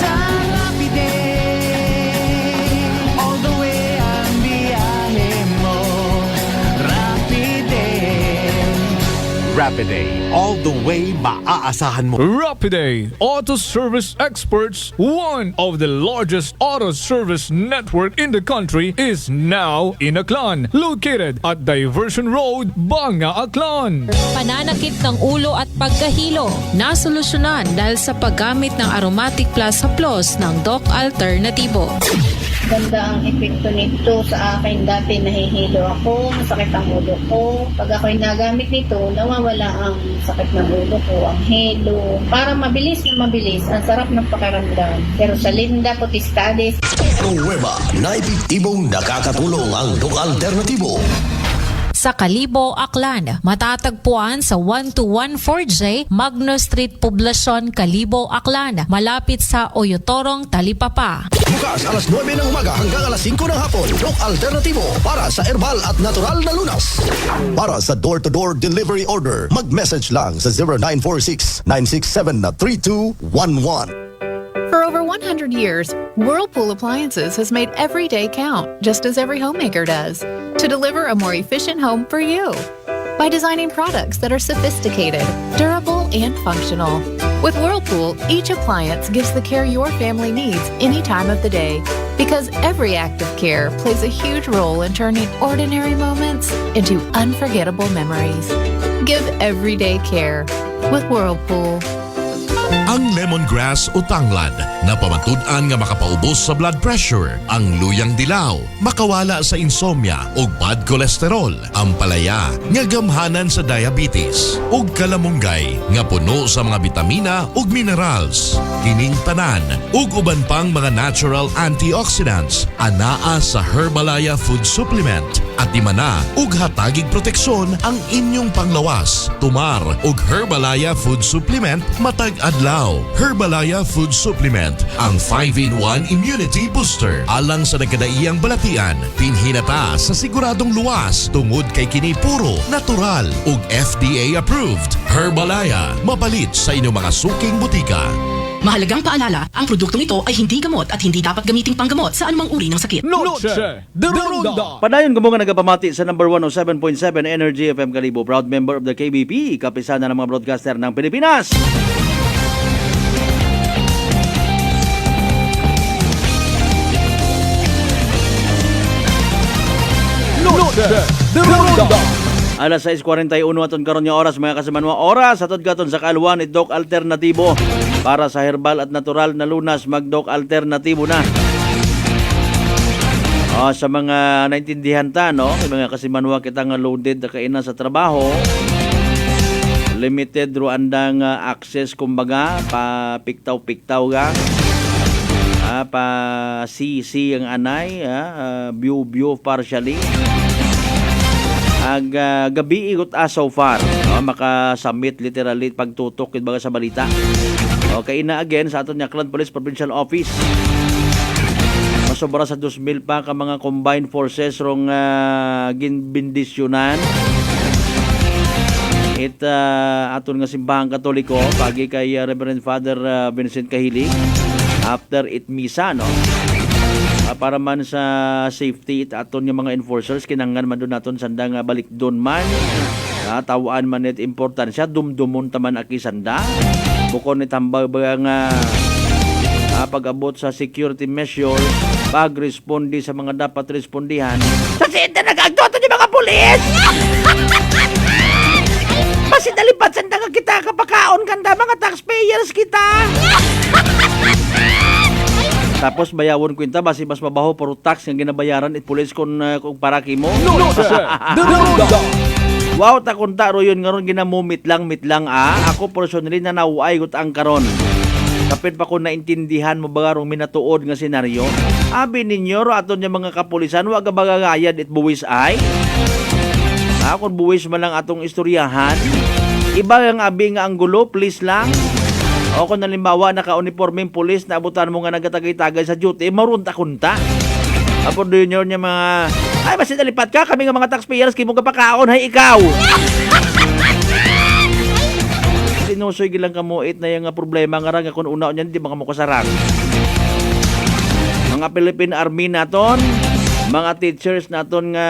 sa happy day, all the way ang biyahe mo. Rapid day, Rapid Day. All the way maaasahan mo. Rapiday Auto Service Experts, one of the largest auto service network in the country, is now in Aklan, located at Diversion Road, Banga, Aklan. Pananakit ng ulo at pagkahilo, nasolusyonan dahil sa paggamit ng Aromatic Plus Haplos ng Doc Alternativo. Ganda ang epekto nito sa akin. Dati nahihilo ako, masakit ang ulo ko. Pag ako'y nagamit nito, nawawala ang sakit ng ulo ko, ang hilo. Para mabilis na mabilis, ang sarap ng pakiramdam. Pero sa Linda Potestades, Nueva na epektibong nakakatulong ang Doc Alternativo. Sa Kalibo, Aklan, matatagpuan sa 1214J Magno Street, Poblacion, Kalibo, Aklan, malapit sa Oyotorong, Talipapa. Bukas alas 9 ng umaga hanggang alas 5 ng hapon. Doc Alternativo para sa herbal at natural na lunas. Para sa door-to-door delivery order, mag-message lang sa 0946-967-3211. For over 100 years, Whirlpool Appliances has made every day count, just as every homemaker does, to deliver a more efficient home for you. By designing products that are sophisticated, durable, and functional. With Whirlpool, each appliance gives the care your family needs any time of the day, because every act of care plays a huge role in turning ordinary moments into unforgettable memories. Give everyday care with Whirlpool. Ang lemongrass o tanglad na pamatud-an nga makapaubos sa blood pressure, ang luyang dilaw, makawala sa insomnia ug bad cholesterol, ang palaya nga gamhanan sa diabetes, ug kalamunggay nga puno sa mga bitamina ug minerals. Kining tanan ug uban pang mga natural antioxidants anaa sa Herbalaya Food Supplement at dimana ug hatagig proteksyon ang inyong panglawas. Tumar ug Herbalaya Food Supplement matag adlaw. Herbalaya Food Supplement, ang 5-in-1 immunity booster. Alang sa nagkadaiyang balatian, pinhinata sa siguradong luwas tungod kay kini puro natural ug FDA approved. Herbalaya, mapalit sa inyong mga suking butika. Mahalagang paalala, ang produktong ito ay hindi gamot at hindi dapat gamiting panggamot sa anumang uri ng sakit. Noche de Ronda. Padayon ko mga nagapamati sa number 107.7 Energy FM Kalibo, proud member of the KBP, kapisana ng mga broadcaster ng Pilipinas. Noche de Ronda. Alas 6:41 aton karon nga oras mga kasimanwa, oras atod katon sa Kaluan Dok Alternatibo para sa herbal at natural na lunas, magdok alternatibo na. Sa mga naintindihan ta, no, mga kasimanwa kita nga loaded na kainan sa trabaho, limited ro andang access kumbaga, pa piktaw-piktaw ga, pa CC ang anay, view partially. Ag gabi igot so far, maka-submit literally pagtutok kin baga sa balita. Okay na again sa aton nga Aklan Police Provincial Office. Masobra sa 2,000 pa ka mga combined forces rong ginbindisyonan. Aton nga simbahang Katoliko pagi kay Reverend Father Vincent Kahilig after misa, no? Para man sa safety aton yung mga enforcers kinanglan man doon naton sanda nga balik doon man, tawaan man net importansya dumdumon taman aki sanda bukod ni tambag nga pag-abot sa security measures, pag-respondi sa mga dapat respondihan sa sinta nag-agdoto yung mga pulis. Masidalipat sanda nga kita kapakaon kanda mga taxpayers kita. Tapos bayawon kwenta basi mas mabaho puro tax nga ginabayaran it pulis kung paraki mo. Wow, takunta ro yun ngaron ginamumit lang Ako personally na nauay gut ang karon. Kapit pa ko naintindihan mo ba rong minatuod nga senaryo? Abi ninyo ro aton yung mga kapulisan wa ga bagagayad it buwis ay. Kung buwis man lang atong istoryahan, iba ang abi nga anggulo, please lang. O kung nalimbawa naka-uniforming pulis na abutan mo nga nagatagay-tagay sa duty, marunta kunta. Apo doon yun yung mga, ay basi nalipat ka, kami nga mga taxpayers, kimo ka pakaon, hay ikaw. Sinusoy gilang kamuit na yung problema nga nga kung una niyan, di ba mo kasarang. Mga Philippine Army naton, mga teachers naton nga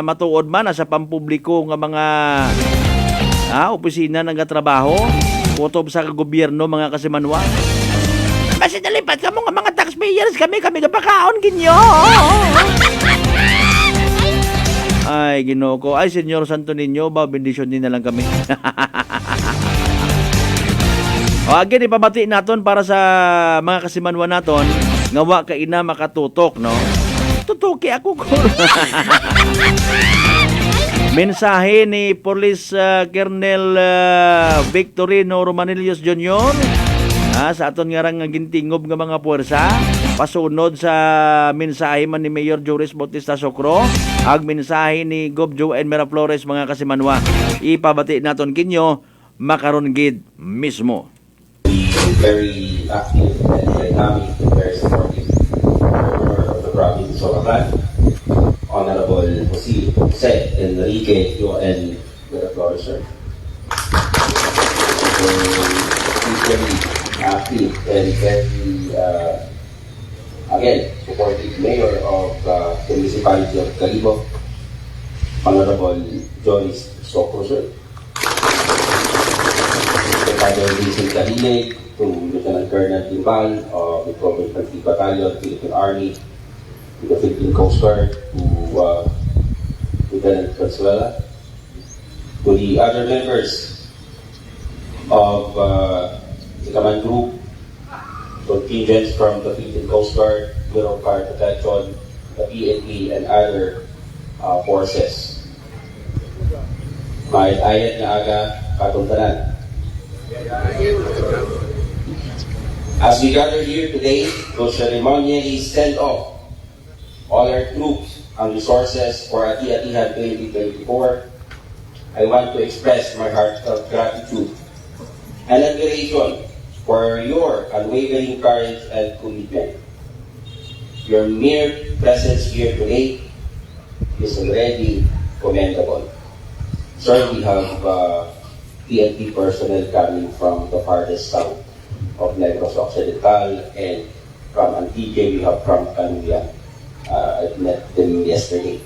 matuod man sa pampubliko nga mga opisina nga trabaho, kutob sa gobyerno mga kasimanwa. Basi nalipat ka mo nga mga taxpayers, kami kapakaon ginyo. Ay Ginoo ko, ay Senyor Santo Niño, bendisyon din na lang kami. Again, ipamati naton para sa mga kasimanwa naton nga wa ka ina makatutok, no? Tutuki ako ko. Mensahe ni Police Colonel Victorino Romanillos Jr. Sa aton nga rang gintingob nga mga puwersa pasunod sa mensahe man ni Mayor Joris Bautista Socro ag mensahe ni Gov Joanne Miraflores mga kasimanwa. Ipabati naton kinyo makaron gid mismo. Very active and dynamic, very supportive of the province of Aklan. Honorable Jose Enrique Joanne Miraflores, sir. He's very active and very, again, supportive mayor of the municipality of Kalibo, Honorable Joyce Socro, sir. Father Vincent Kahilig, to Lieutenant Colonel Timbal of the Provincial Infantry Battalion, Philippine Army, to the Philippine Coast Guard, to Lieutenant Consuela, to the other members of the command group, contingents from the Philippine Coast Guard, Bureau of Fire Protection, the PNP, and other forces. May ayat nga aga katuntanan. As we gather here today to ceremonially send off all our troops and resources for Ati-Atihan 2024, I want to express my heartfelt gratitude and admiration for your unwavering courage and commitment. Your mere presence here today is already commendable. Sir, we have PNP personnel coming from the farthest south of Negros Occidental, and from Antique we have from Canuya. I met them yesterday.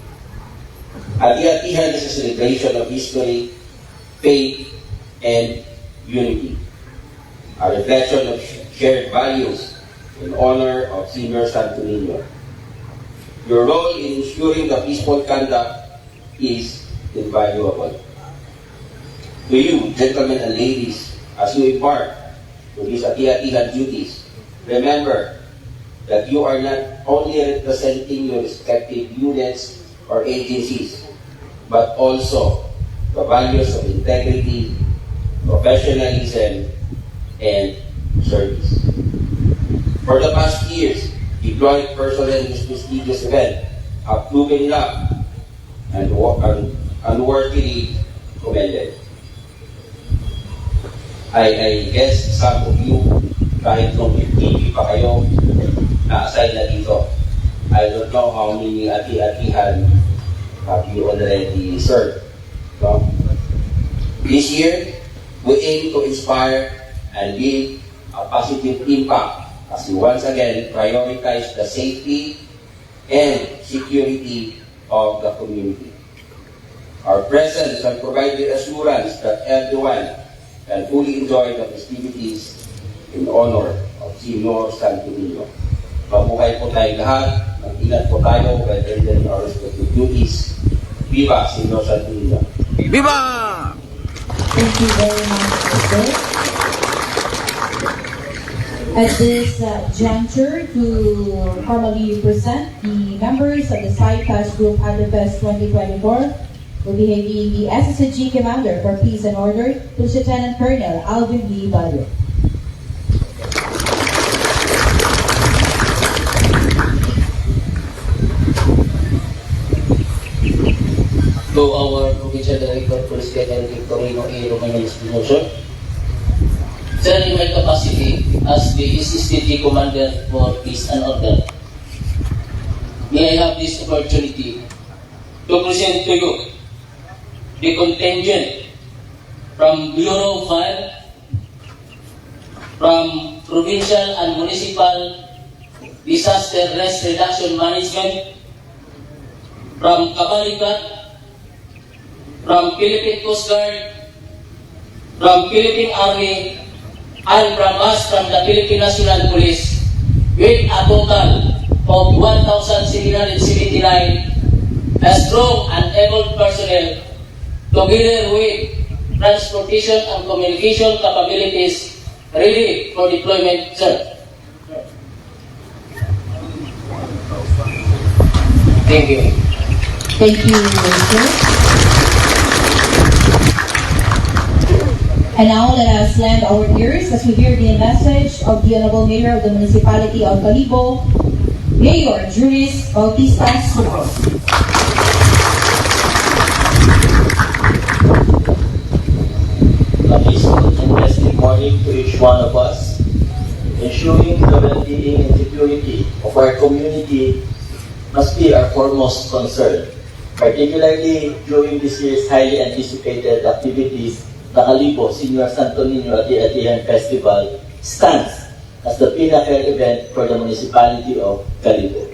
Ati-Atihan is a celebration of history, faith, and unity. A reflection of shared values in honor of Senior Santo Niño. Your role in ensuring the peaceful conduct is invaluable. To you, gentlemen and ladies, as you embark on these Ati-Atihan duties, remember that you are not only representing your respective units or agencies, but also the values of integrity, professionalism, and service. For the past years, deployed personnel in this prestigious event have proven luck and unworthily commended. I guess some of you, kahit nung TV pa kayo, na-assign na dito. I don't know how many Ati-Atihan have you already served. No? This year, we aim to inspire and leave a positive impact as we once again prioritize the safety and security of the community. Our presence can provide the assurance that everyone can fully enjoy the festivities in honor of Senior Santo Niño. Mabuhay po tayo lahat, mag-ingat po tayo while rendering our respective duties. Viva Senior Santo Niño! Viva! Thank you very much, sir. At this juncture, to formally present the members of the SciPass Group Advest 2024, will be having the SSG Commander for Peace and Order, Lieutenant Colonel Alvin B. Bayo. To our Provincial Director, Police Colonel Victorino A. Romano Espinosa. Sir, in my capacity as the SSG Commander for Peace and Order, may I have this opportunity to present to you the contingent from Bureau of Fire, from Provincial and Municipal Disaster Risk Reduction Management, from Kabalikat, from Philippine Coast Guard, from Philippine Army, and from us from the Philippine National Police, with a total of 1,779 strong and able personnel, together with transportation and communication capabilities ready for deployment, sir. Thank you. Thank you, sir. And now let us lend our ears as we hear the message of the Honorable Mayor of the Municipality of Calibo, Mayor Juris Bautista Sucos. A peaceful and blessed morning to each one of us. Ensuring the well-being and security of our community must be our foremost concern, particularly during this year's highly anticipated activities. The Calibo Senior Santo Niño Ati-Atihan Festival stands as the pinnacle event for the municipality of Calibo.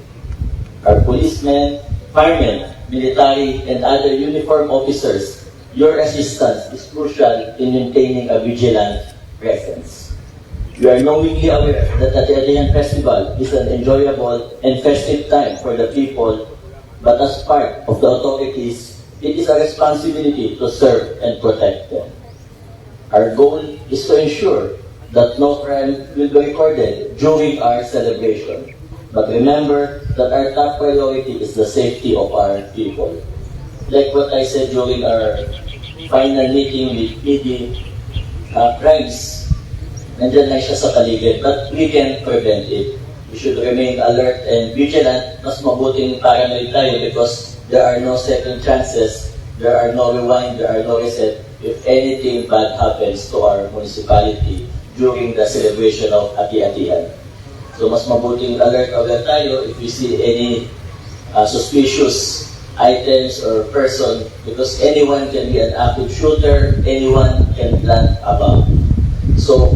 Our policemen, firemen, military, and other uniformed officers, your assistance is crucial in maintaining a vigilant presence. We are knowingly aware that the Ati-Atihan Festival is an enjoyable and festive time for the people, but as part of the authorities, it is a responsibility to serve and protect them. Our goal is to ensure that no crime will be recorded during our celebration. But remember that our top priority is the safety of our people. Like what I said during our final meeting with PD, crimes, nandiyan lang siya sa paligid, but we can prevent it. We should remain alert and vigilant. Mas mabuting paranoid tayo because there are no second chances, there are no rewind, there are no reset if anything bad happens to our municipality during the celebration of Ati-Atihan. So mas mabuting alert tayo if we see any suspicious items or person, because anyone can be an active shooter, anyone can plant a bomb. So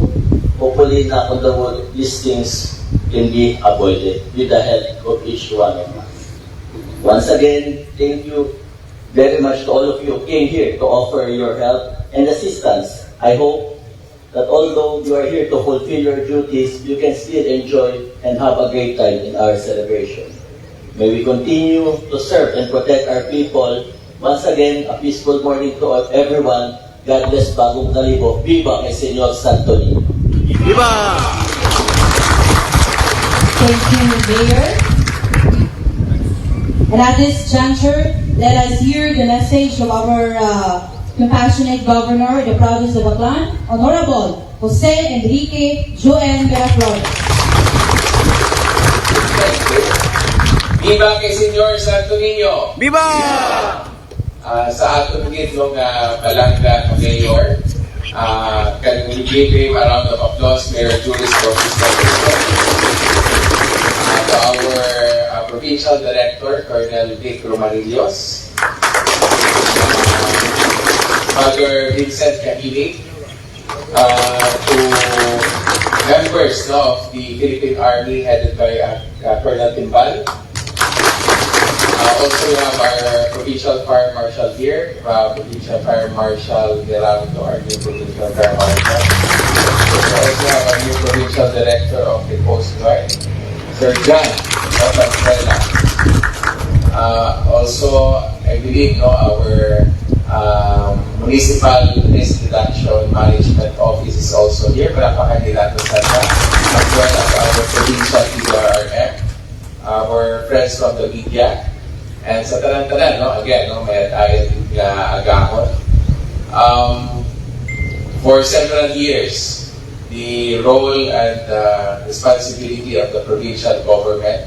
hopefully na on the road, these things can be avoided with the help of each one of us. Once again, thank you very much to all of you who came here to offer your help and assistance. I hope that although you are here to fulfill your duties, you can still enjoy and have a great time in our celebration. May we continue to serve and protect our people. Once again, a peaceful morning to everyone. God bless Bagong Kalibo. Viva kay Senyor Santo Niño. Viva! Thank you, Mayor. And at this juncture, let us hear the message of our compassionate governor, the province of Aklan, Honorable Jose Enrique Joen Veraflores. Viva kay Senyor Santo Niño! Viva! Sa atong gitong palangga Mayor, can we give him a round of applause, Mayor Julius Bautista. To our Provincial Director, Colonel Vic Romarillos, Father Vincent Kahili, to members of the Philippine Army headed by Colonel Timbal. Also, we have our Provincial Fire Marshal here, Provincial Fire Marshal Geraldo, our new Provincial Fire Marshal. We also have our new Provincial Director of the Coast Guard, Sir John Otastrella. Also, I believe our Municipal Risk Reduction Management Office is also here. Palapakan nila ito sa as well as our Provincial PRRM, our friends from the media. And sa tanan-tanan, again, may tayo agahon. For several years, the role and responsibility of the provincial government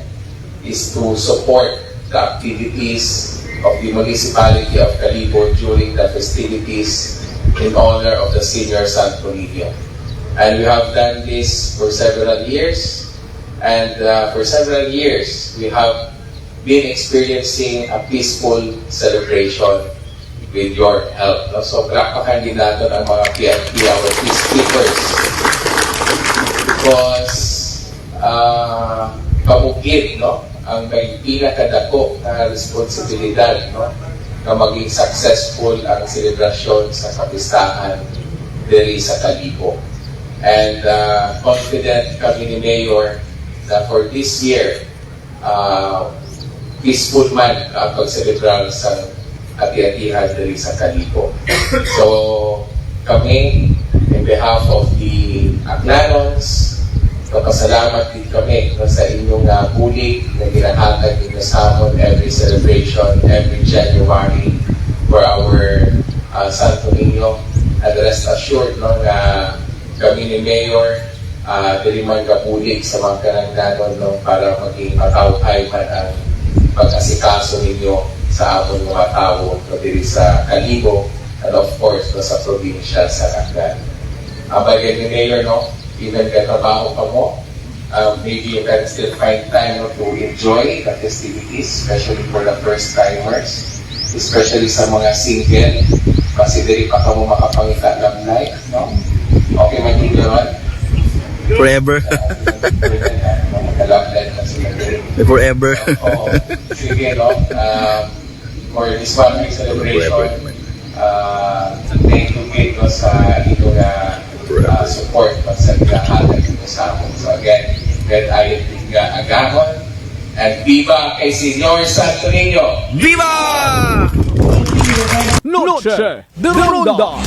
is to support the activities of the municipality of Kalibo during the festivities in honor of the Senior Santo Niño. And we have done this for several years. And for several years, we have been experiencing a peaceful celebration with your help. So, palakpakan din natin ang mga PNP, our peacekeepers. Because, kamugit, ang may pinakadako na responsibilidad, na maging successful ang selebrasyon sa kapistahan diri sa Kalibo. And confident kami ni Mayor na for this year, peaceful man ang pagselebrar sa Ati-Atihan diri sa Kalibo. So, kami, in behalf of the Aklanons, magpasalamat din kami sa inyong bulig na ginahatag ninyo sa amon every celebration, every January for our Santo Niño. And rest assured na kami ni Mayor, dili man kapulig sa mga kanangdanon para maging matawhay man ang pag-asikaso ninyo sa among mga tao diri sa Kalibo and of course sa probinsya sa Aklan. Ang bagay ni Mayor, even katrabaho pa mo, maybe you can still find time to enjoy the festivities, especially for the first timers, especially sa mga single, kasi diri pa ka mo makapangita ng life, Okay, magiging naman? Forever. Forever. Sige, for this one week celebration, thank you Kate sa inyong support sa pagkahatag nito sa amin. So again, God ay agahon and viva kay Senyor Santo Niño! Viva! Noche de Ronda.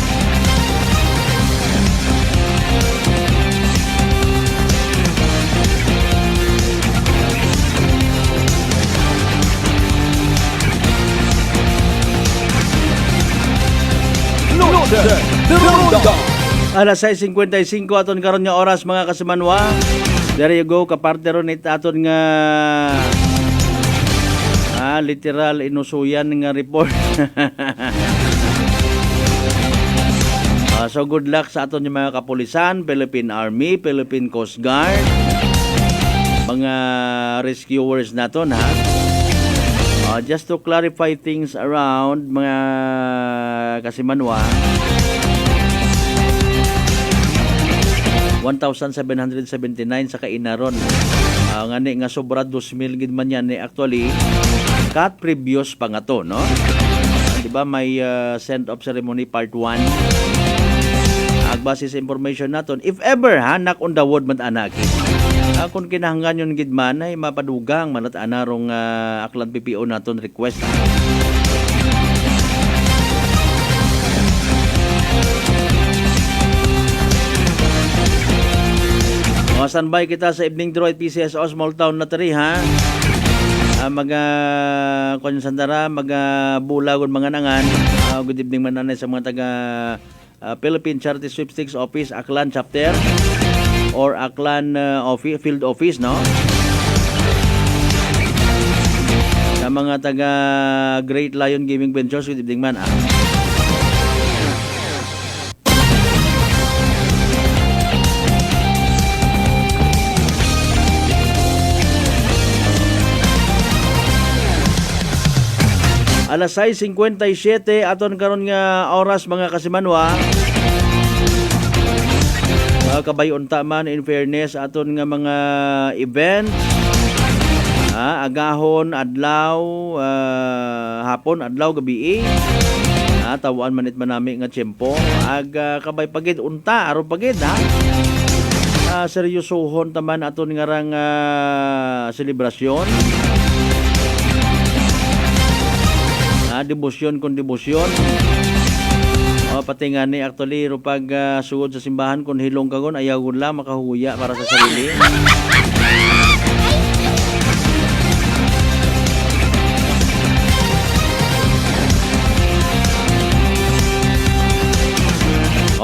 de Ronda. Alas 6:55 aton karon nga oras mga kasimanwa. There you go, kaparte ron it aton nga literal inusuyan nga report. So good luck sa aton yung mga kapulisan, Philippine Army, Philippine Coast Guard, mga rescuers naton ha. Just to clarify things around mga kasimanwa, 1,779 sa kainaron. Ngani nga sobra 2,000 gid man yan actually cut previous pa nga to, no? Di ba may send off ceremony part 1. Agbase sa information naton, if ever nak on the wood man anaki. Kung kinahanglan yun gid man ay mapadugang manat anarong aklan PPO naton request. Standby kita sa evening draw at PCSO Small Town Lottery ha. Konsandara, bulagon mga nangan. Good evening mananay sa mga taga Philippine Charity Sweepstakes Office, Aklan Chapter or Aklan Field Office, no? Sa mga taga Great Lion Gaming Ventures, good evening man. Alas 6:57 aton karon nga oras mga kasimanwa. Kabayon taman in fairness aton nga mga event. Agahon, adlaw, hapon, adlaw, gabi. Tawaan manit manami nga tiyempo. Kabay pagid unta aron pagid ha. Seryosohon taman aton nga rang selebrasyon. Debosyon kung debosyon. Pati nga ni actually pag sugod sa simbahan kung hilong kagon ayaw lang makahuya para sa sarili.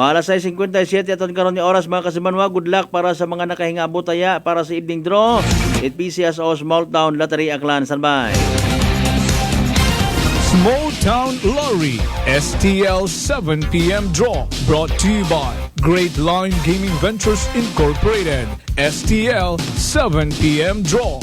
Alas 6:57 aton karon ni oras mga kasimanwa. Good luck para sa mga nakahingabot aya para sa evening draw. It PCSO Small Town Lottery Aklan. Standby. Small Town Lottery STL 7 p.m. draw brought to you by Great Lion Gaming Ventures Incorporated. STL 7 p.m. draw.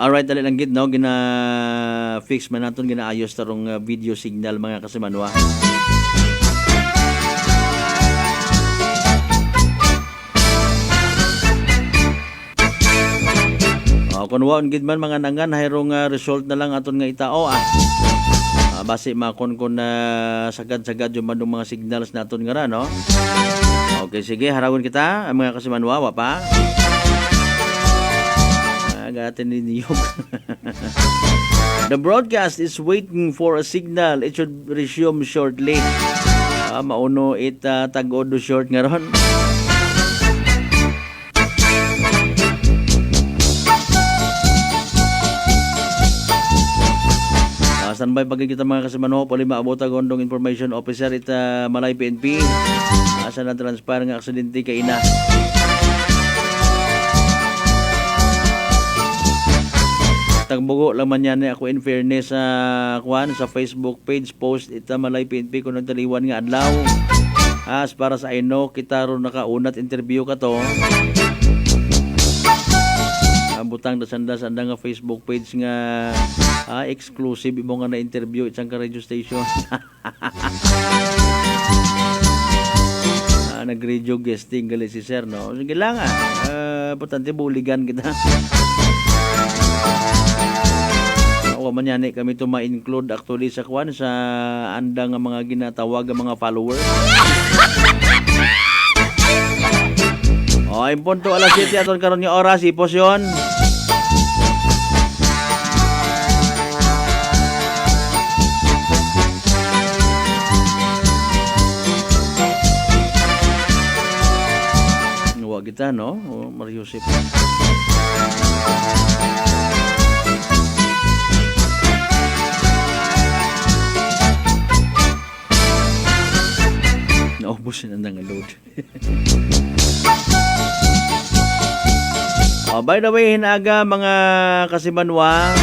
Alright, dali lang gid no, gina-fix man naton, ginaayos tarong video signal mga kasimanwa. Kung waon gid man mga nangan hayrong result na lang aton nga itao base makon kun sagad-sagad yung mga signals naton nga ra no. Okay, sige, harawon kita mga kasimanwa, wa pa. Agatin ninyo. The broadcast is waiting for a signal. It should resume shortly. Mauno it tag-odo short nga ron. Standby pag kita mga kasimanho, pali maabota gondong information officer it Malay PNP. Asa na transpire nga aksidente kay ina. Tagbugo lang man yan ako in fairness sa Facebook page post ita Malay PNP kung nagtaliwan nga adlaw. As para sa ino kita ron nakaunat interview ka to. Butang dasanda nga Facebook page nga exclusive imo nga na interview isang ka radio station. Nag-radio guesting gali si sir no. Sige lang importante buligan kita. Man yan kami to ma-include actually sa sa andang mga ginatawag ang mga followers. Impunto alas 7 aton karon nga oras ipos yon. kita, no? Mario Joseph. Naubos na nang load. By the way, hinaga mga kasimanwa,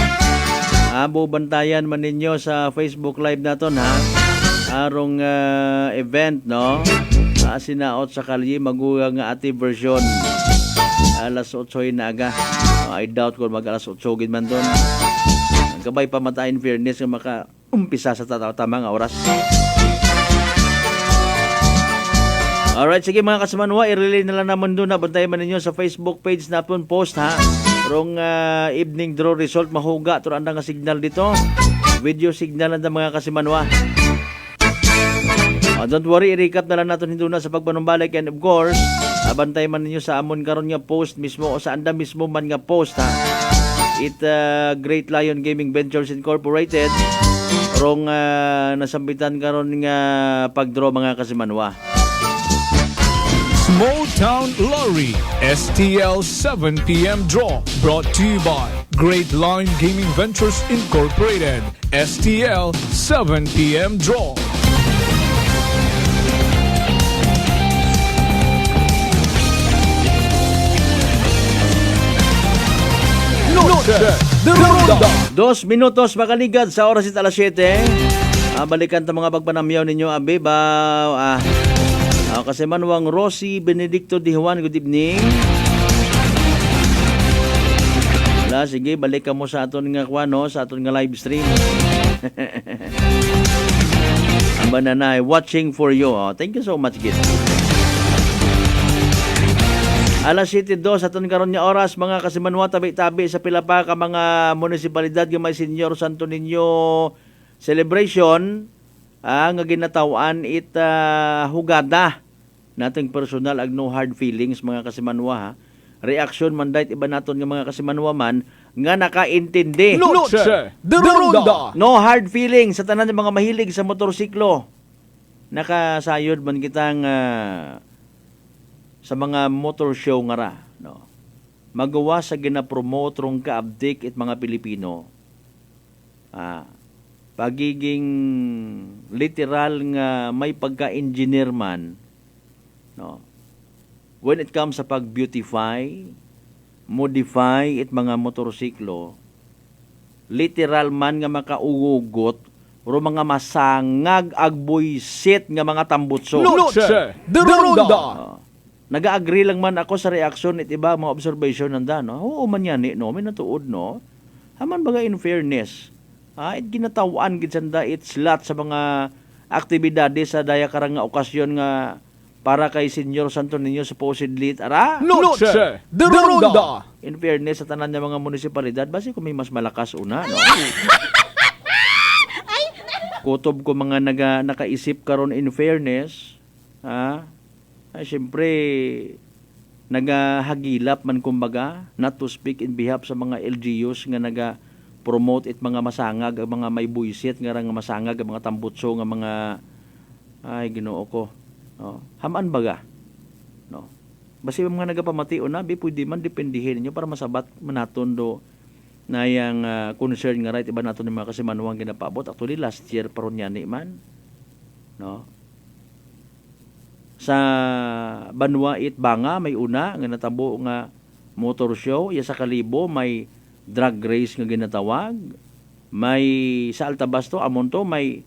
bubantayan man ninyo sa Facebook Live naton ha. Arong event, no? Sinaot sa kalye, magugang nga ati version. Alas 8 hinaga. I doubt kung mag alas 8 gid man doon. Gabay pa mata in fairness nga maka-umpisa sa tamang oras. Alright, sige mga kasamanwa, i-relay na lang naman doon na bantayan man ninyo sa Facebook page na po post ha. Rong evening draw result mahuga to andang nga signal dito. Video signal ang mga kasimanwa. Don't worry, i-recap na lang natin hindi na sa pagpanumbalik, and of course, bantay man ninyo sa amon karon nga post mismo o sa anda mismo man nga post ha. Great Lion Gaming Ventures Incorporated rong nasambitan karon nga pagdraw mga kasimanwa. Small Town Lottery STL 7 p.m. draw brought to you by Great Lion Gaming Ventures Incorporated. STL 7 p.m. draw. De Ronda. 2 minutos makaligad sa oras alas 7. Balikan ta mga pagpanamyaw ninyo abi ba kasi Manuang Rosie Benedicto Di Juan, good evening. Sige, balik ka mo sa aton nga kwano, sa aton nga live stream. Ang bananay, watching for you. Thank you so much, Git. Alas 7:02 sa aton karon nga oras, mga kasimanwa, tabi-tabi sa pila pa ka mga munisipalidad nga may Senior Santo Niño celebration nga ginatawan hugada nating personal ag no hard feelings mga kasimanwa ha. Reaction man dahit iba naton nga mga kasimanwa man nga nakaintindi. Noche de Ronda. No hard feelings sa tanan ng mga mahilig sa motorsiklo. Nakasayod man kitang sa mga motor show nga ra, no. Magawa sa ginapromote rong kaabdik it mga Pilipino. Pagiging literal nga may pagka-engineer man, no. When it comes sa pag-beautify, modify it mga motorsiklo, literal man nga makaugugot o mga masangag agboysit nga mga tambutso. Noche de Ronda. Nag-agree lang man ako sa reaction it iba mga observation nanda, no. Oo man yan no, may natuod no. Haman baga in fairness, it ginatawan gid sanda it slot sa mga aktibidades sa daya karang nga okasyon nga para kay Senior Santo Niño supposedly Noche de Ronda. In fairness sa tanan ng mga munisipalidad, basi kung may mas malakas una, no. Kutob ko mga nakaisip karon in fairness, siyempre nagahagilap man kumbaga, not to speak in behalf sa mga LGUs nga naga-promote it mga masangag, ang mga may buisit nga masangag, ang mga tambutso nga mga Ginoo ko. No. Hamaan baga. No. Basi mga nagapamati na, pwede man dependihin ninyo para masabat manaton do na yang concern nga right iba naton ni mga kasimanwang ginapaabot. Actually last year paron yan man. No. Sa Banwa it Banga may una nga natabo nga motor show, iya sa Kalibo may drag race nga ginatawag. May sa Altabasto amonto may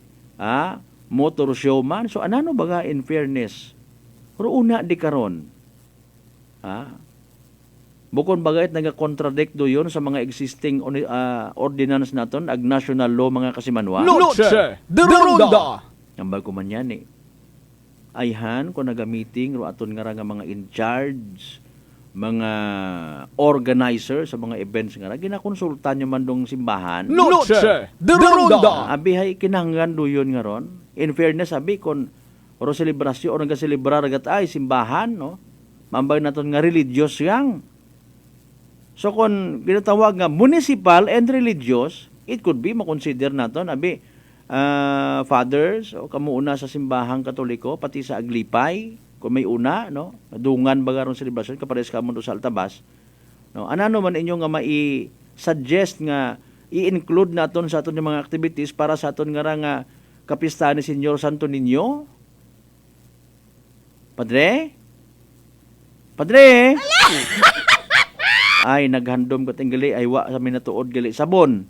motor show man. So anano baga in fairness? Pero una di karon. Bukod bagay naga-contradict do yon sa mga existing ordinance naton ag national law mga kasimanwa. Noche de Ronda. Ambal ko man yan ayhan ko naga-meeting ro aton nga mga in charge, mga organizer sa mga events nga ginakonsulta nyo man dong simbahan. Noche de Ronda. Abihay kinahanglan do yon nga ron. In fairness, sabi kon oro selebrasyon o nagaselebrar agat ay simbahan, no? Mambay naton nga religious yang. So kon ginatawag nga municipal and religious, it could be makonsider naton fathers o kamuuna sa simbahang Katoliko pati sa Aglipay, kung may una, no? Dungan ba karong celebration kapares ka mo sa Altabas. No, ano man inyo nga mai-suggest nga i-include naton sa aton mga activities para sa aton nga kapistahan ni Senyor Santo Niño? Padre? Padre? Ay, naghandom ko tinggali, ay wa sa minatuod gali sabon.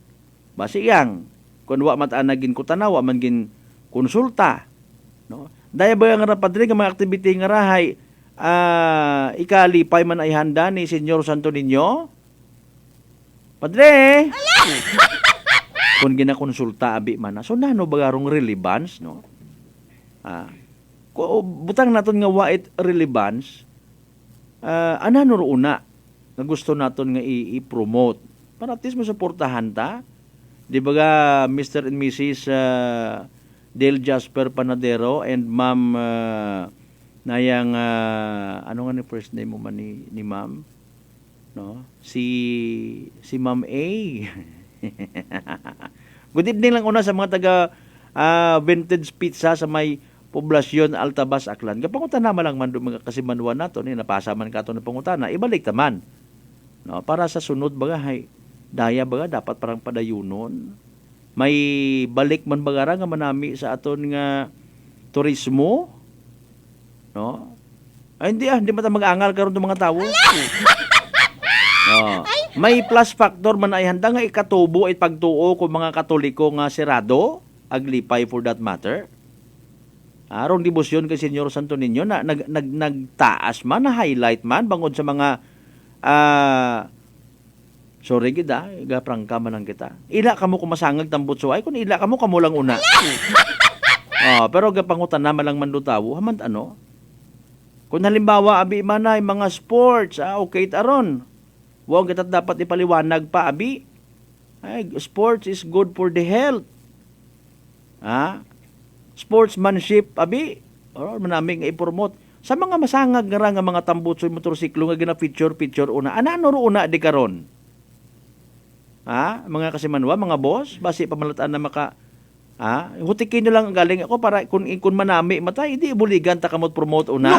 Basi yang, kung wa matanagin ko tanaw, man gin konsulta. No? Daya ba nga padre, nga mga activity nga rahay, ikalipay man ay handa ni Senyor Santo Niño? Padre! Kung ginakonsulta abi man na, so nano bagarong relevance, no? Butang naton nga wait relevance, anano una nga gusto naton nga i-promote para at least masuportahan ta. Di ba ga Mr. and Mrs. Del Jasper Panadero and Ma'am nayang ano nga ni first name mo man ni Ma'am, no? Si Ma'am A. Good evening lang una sa mga taga Vintage Pizza sa may Poblasyon Altabas Aklan. Kapangutana lang man mga kasimanwan nato ni napasa man kato na pangutana, ibalik taman. No, para sa sunod baga hay daya baga dapat parang padayunon. May balik man baga nga manami sa aton nga turismo. No? Ay hindi mata mag-aangal karon ng mga tawo. No. May plus factor man ay handa nga ikatubo it pagtuo kung mga Katoliko nga sirado, aglipay for that matter. Arong debosyon kay Senyor Santo Niño na nagtaas man, na highlight man bangod sa mga sorry kita, gaprangka man lang kita. Ila kamo kumasangag tambot so ay kun ila kamo lang una. Pero gapangutan na lang man do tawo, haman ano? Kung halimbawa abi man ay mga sports, okay taron. Wa kita dapat ipaliwanag pa abi. Ay, sports is good for the health. Sportsmanship abi or manaming i-promote sa mga masangag nga mga tambutsoy motorsiklo nga gina feature una ano ro una di karon mga kasimanwa mga boss basi pamalataan na maka hutikin nyo lang galing ako para kung manami matay hindi buligan ta kamot promote una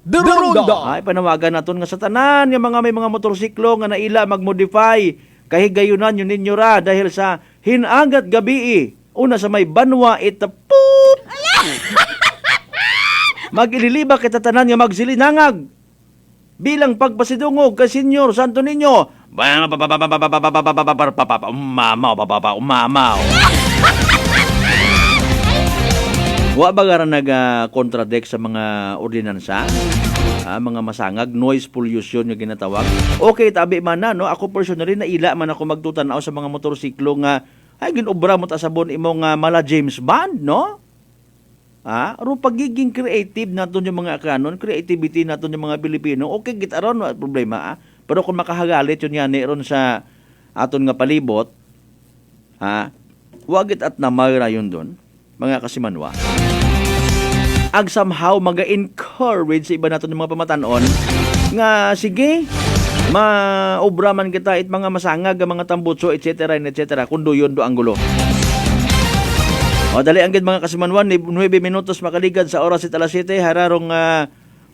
The Ronda. ay panawagan naton nga sa tanan nga mga may mga motorsiklo nga naila magmodify kahigayunan yun ninyo ra dahil sa hinagat gabi una sa may banwa itaput. Magililiba kita tanan nga magsilinangag. Bilang pagpasidungog kay Senyor Santo Niño. Umamaw. Wa ba nga nag-contradict sa mga ordinansa? Mga masangag, noise pollution yung ginatawag. Okay, tabi man na, no? Ako personally, naila man ako magtutanaw sa mga motorsiklo nga ay ginobra mo ta sabon imong mala James Bond, no? Ro pagiging creative naton yung mga kanon, creativity naton yung mga Pilipino. Okay git aron problema pero kung makahagalit yun yan ron sa aton nga palibot, wagit at namayra yun doon, mga kasimanwa. Ag somehow maga-encourage sa iba naton yung mga pamatanon nga sige maobra man kita it mga masangag, mga tambutso, etc. kung doon do ang gulo. Dali ang mga kasimanwan, 9 minutos makaligad sa oras at alas 7, hararong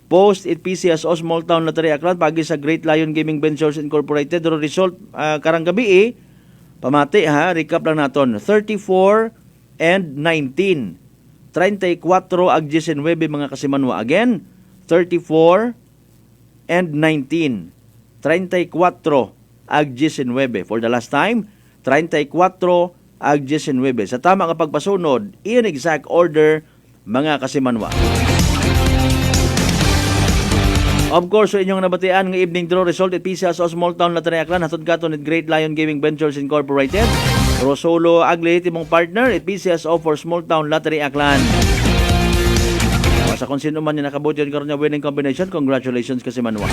post it PCSO Small Town Lottery Aklan, pagi sa Great Lion Gaming Ventures Incorporated. Result karang gabi pamati recap lang naton, 34 and 19. 34 ag 19 mga kasimanwa. Again, 34 and 19. 34 ag 19. For the last time, 34 ag 19. Sa tama nga pagpasunod, iyon exact order mga kasimanwa. Of course, so inyong nabatian ng evening draw result at PCSO Small Town Lottery Aklan, hatod katon at Great Lion Gaming Ventures Incorporated. Rosolo Agli, timong partner at PCSO for Small Town Lottery Aklan. Sa kung sino man yung nakabuti yun karoon niya winning combination, congratulations kasimanwa.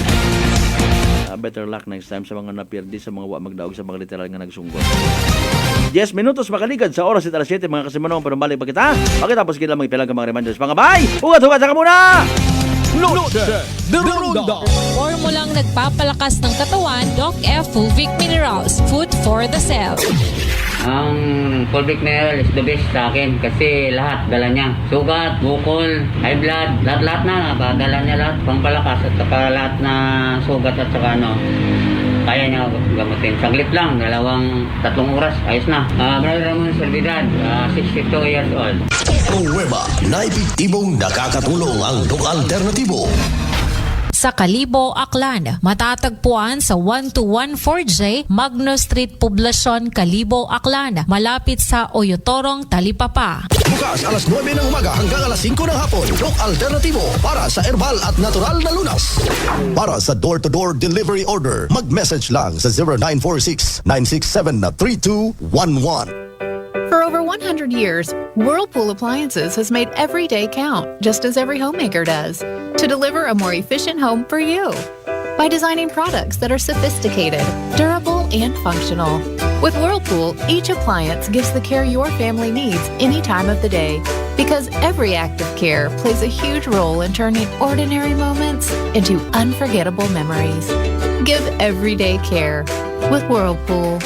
Better luck next time sa mga napirdi, sa mga magdaog, sa mga literal nga nagsunggol. 10 minutos makaligad sa oras at alas 7 mga kasimanong panumbalik pa kita. Pagkatapos kita magpilang ka mga reminders. Mga bye! Hugat-hugat sa ka muna! Noche de Ronda. Formulang nagpapalakas ng katawan, Doc F. Fulvic Minerals, food for the cell. Ang Fulvic Mineral is the best sa akin kasi lahat dala niya. Sugat, bukol, high blood, lahat na dala niya lahat. Pampalakas at saka lahat na sugat at saka kaya niya gamutin. Saglit lang, 2-3 oras, ayos na. Brother Ramon Servidad, 62 years old. Pruweba na epektibong nakakatulong ang Doc Alternativo. Sa Kalibo, Aklan, matatagpuan sa 1214J Magno Street, Poblacion, Kalibo, Aklan, malapit sa Oyotorong, Talipapa. Bukas alas 9 ng umaga hanggang alas 5 ng hapon. Doc Alternativo para sa herbal at natural na lunas. Para sa door-to-door delivery order, mag-message lang sa 0946-967-3211. For over 100 years, Whirlpool Appliances has made every day count, just as every homemaker does, to deliver a more efficient home for you. By designing products that are sophisticated, durable, and functional. With Whirlpool, each appliance gives the care your family needs any time of the day. Because every act of care plays a huge role in turning ordinary moments into unforgettable memories. Give everyday care with Whirlpool.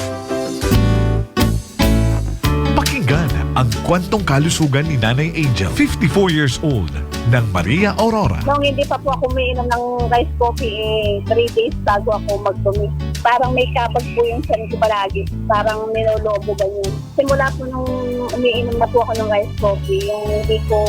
Pakinggan ang kwentong kalusugan ni Nanay Angel, 54 years old, ng Maria Aurora. Nung hindi pa po ako umiinom ng rice coffee, 3 days bago ako magdumi. Parang may kapag po yung tiyan ko palagi. Parang nilolobo ganyan. Simula po nung umiinom na po ako ng rice coffee, yung hindi ko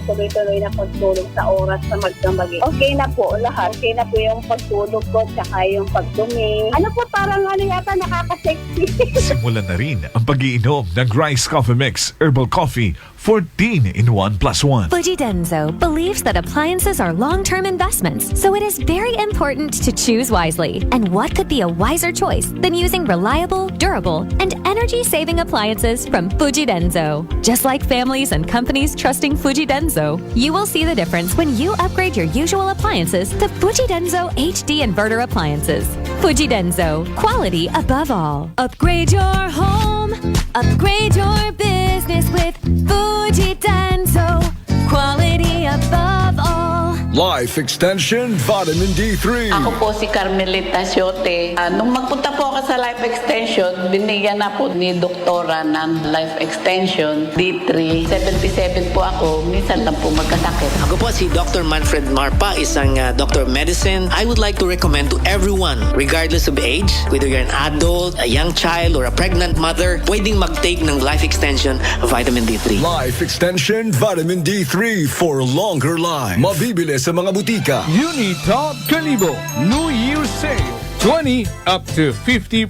tuloy-tuloy na pagtulog sa oras na magdamagi. Okay na po lahat. Okay na po yung pagtulog ko, tsaka yung pagdumi. Ano po, parang yata nakaka-sexy. Simulan na rin ang pag-iinom ng Rice Coffee Mix Herbal Coffee 14 in 1 plus 1. Fujidenzo believes that appliances are long-term investments, so it is very important to choose wisely. And what could be a wiser choice than using reliable, durable, and energy-saving appliances from Fujidenzo? Just like families and companies trusting Fujidenzo, you will see the difference when you upgrade your usual appliances to Fujidenzo HD Inverter appliances. Fujidenzo, quality above all. Upgrade your home, upgrade your business with Fujidenzo, quality above all. Life Extension Vitamin D3. Ako po si Carmelita Siote. Nung magpunta po ako sa Life Extension, binigyan na po ni Doktora ng Life Extension D3. 77 po ako, minsan lang po magkasakit. Ako po si Dr. Manfred Marpa, isang Dr. Medicine. I would like to recommend to everyone, regardless of age, whether you're an adult, a young child, or a pregnant mother, pwedeng mag-take ng Life Extension Vitamin D3. Life Extension Vitamin D3 for longer life. Mabibili sa mga butika. Unitop Kalibo New Year Sale. 20 up to 50%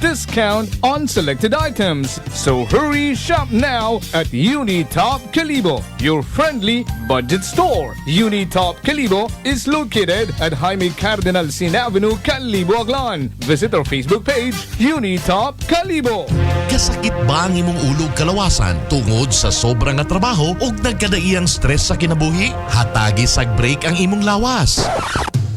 discount on selected items. So hurry, shop now at Unitop Kalibo, your friendly budget store. Unitop Kalibo is located at Jaime Cardinal Sin Avenue, Kalibo, Aklan. Visit our Facebook page, Unitop Kalibo. Kasakit ba ang imong ulog kalawasan tungod sa sobrang nga trabaho o nagkadaiyang stress sa kinabuhi? Hatagi sag break ang imong lawas.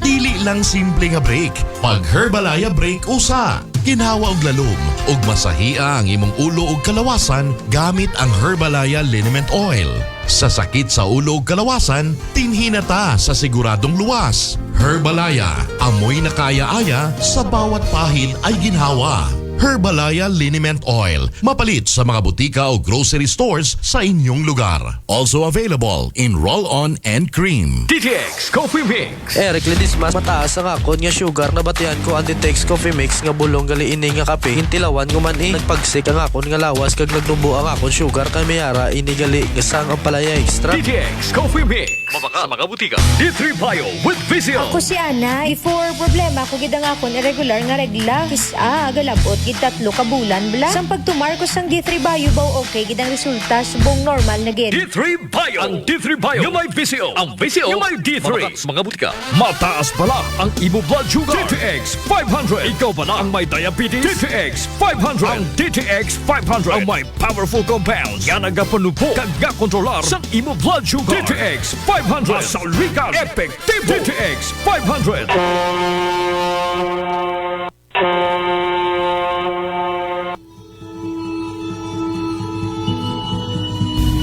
Dili lang simple nga break. Pag Herbalaya break usa. Kinhawa og lalom ug masahia ang imong ulo ug kalawasan gamit ang Herbalaya Liniment Oil. Sa sakit sa ulo ug kalawasan, tinhinata sa siguradong luwas. Herbalaya, amoy na kaya-aya sa bawat pahid ay ginhawa. Herbalaya Liniment Oil. Mapalit sa mga butika o grocery stores sa inyong lugar. Also available in roll-on and cream. DTX Coffee Mix. Eric Ledis mas mataas ang akon nga sugar na batian ko ang DTX Coffee Mix nga bulong gali ini nga kape. Hintilawan ko man nagpagsik ang akon nga lawas kag nagnubo ang akon sugar kay mayara ini gali nga sang ang palaya extra. DTX Coffee Mix. Mabaka sa mga butika. D3 Bio with Vizio. Ako si Ana. Before problema ko gid ang akon irregular nga regla. Kisa galabot gid 3 ka bulan bla. Sang pagtumar ko sang D3 Bio baw okay gid ang resulta subong normal na gid. D3 Bio. Ang D3 Bio yung may Vizio. Ang Vizio yung may D3. Mabaka sa mga butika. Mataas pala ang imo blood sugar. DTX 500. Ikaw pala ang may diabetes. DTX 500. Ang DTX 500 ang may powerful compounds. Yan ang gapanupo kag gakontrolar sa imo blood sugar. DTX 500. Masalikan. Epektibo. DTX 500.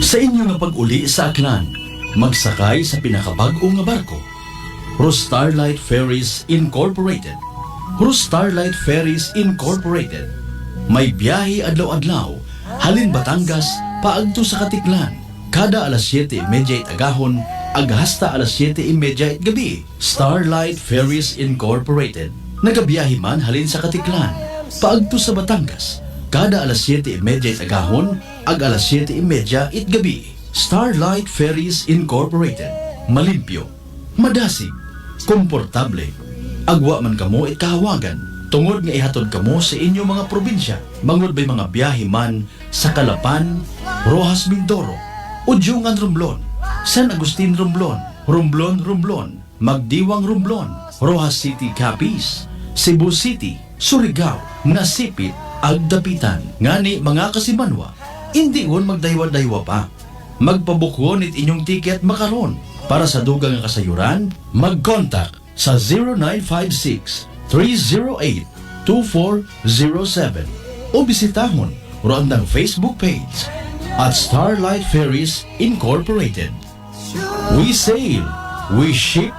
Sa inyo nga pag-uli sa Aklan, magsakay sa pinakabag-o nga barko. Starlight Ferries Incorporated. Starlight Ferries Incorporated. May biyahe adlaw-adlaw, halin Batangas, paagto sa Katiklan. Kada alas 7:30 agahon, hasta alas 7:30 gabi. Starlight Ferries Incorporated. Nagabiyahe man halin sa Katiklan, paagto sa Batangas. Kada alas 7:30 agahon, alas 7:30 gabi. Starlight Ferries Incorporated. Malimpyo, madasig, komportable. Agwa man kamo kahawagan, tungod nga ihatod kamo sa inyong mga probinsya. Bangod ba'y mga biyahe man sa Calapan, Rojas Mindoro, Udyungan Romblon, San Agustin Romblon, Romblon, Magdiwang Romblon, Rojas City Capiz, Cebu City, Surigao, Nasipit, Agdapitan. Ngani mga kasimanwa, hindi won magdaywa-daywa pa. Magpabukwon it inyong tiket makaron. Para sa dugang nga kasayuran, mag-contact sa 0956-308-2407 o bisitahon roandang Facebook page at Starlight Ferries Incorporated. We sail, we ship,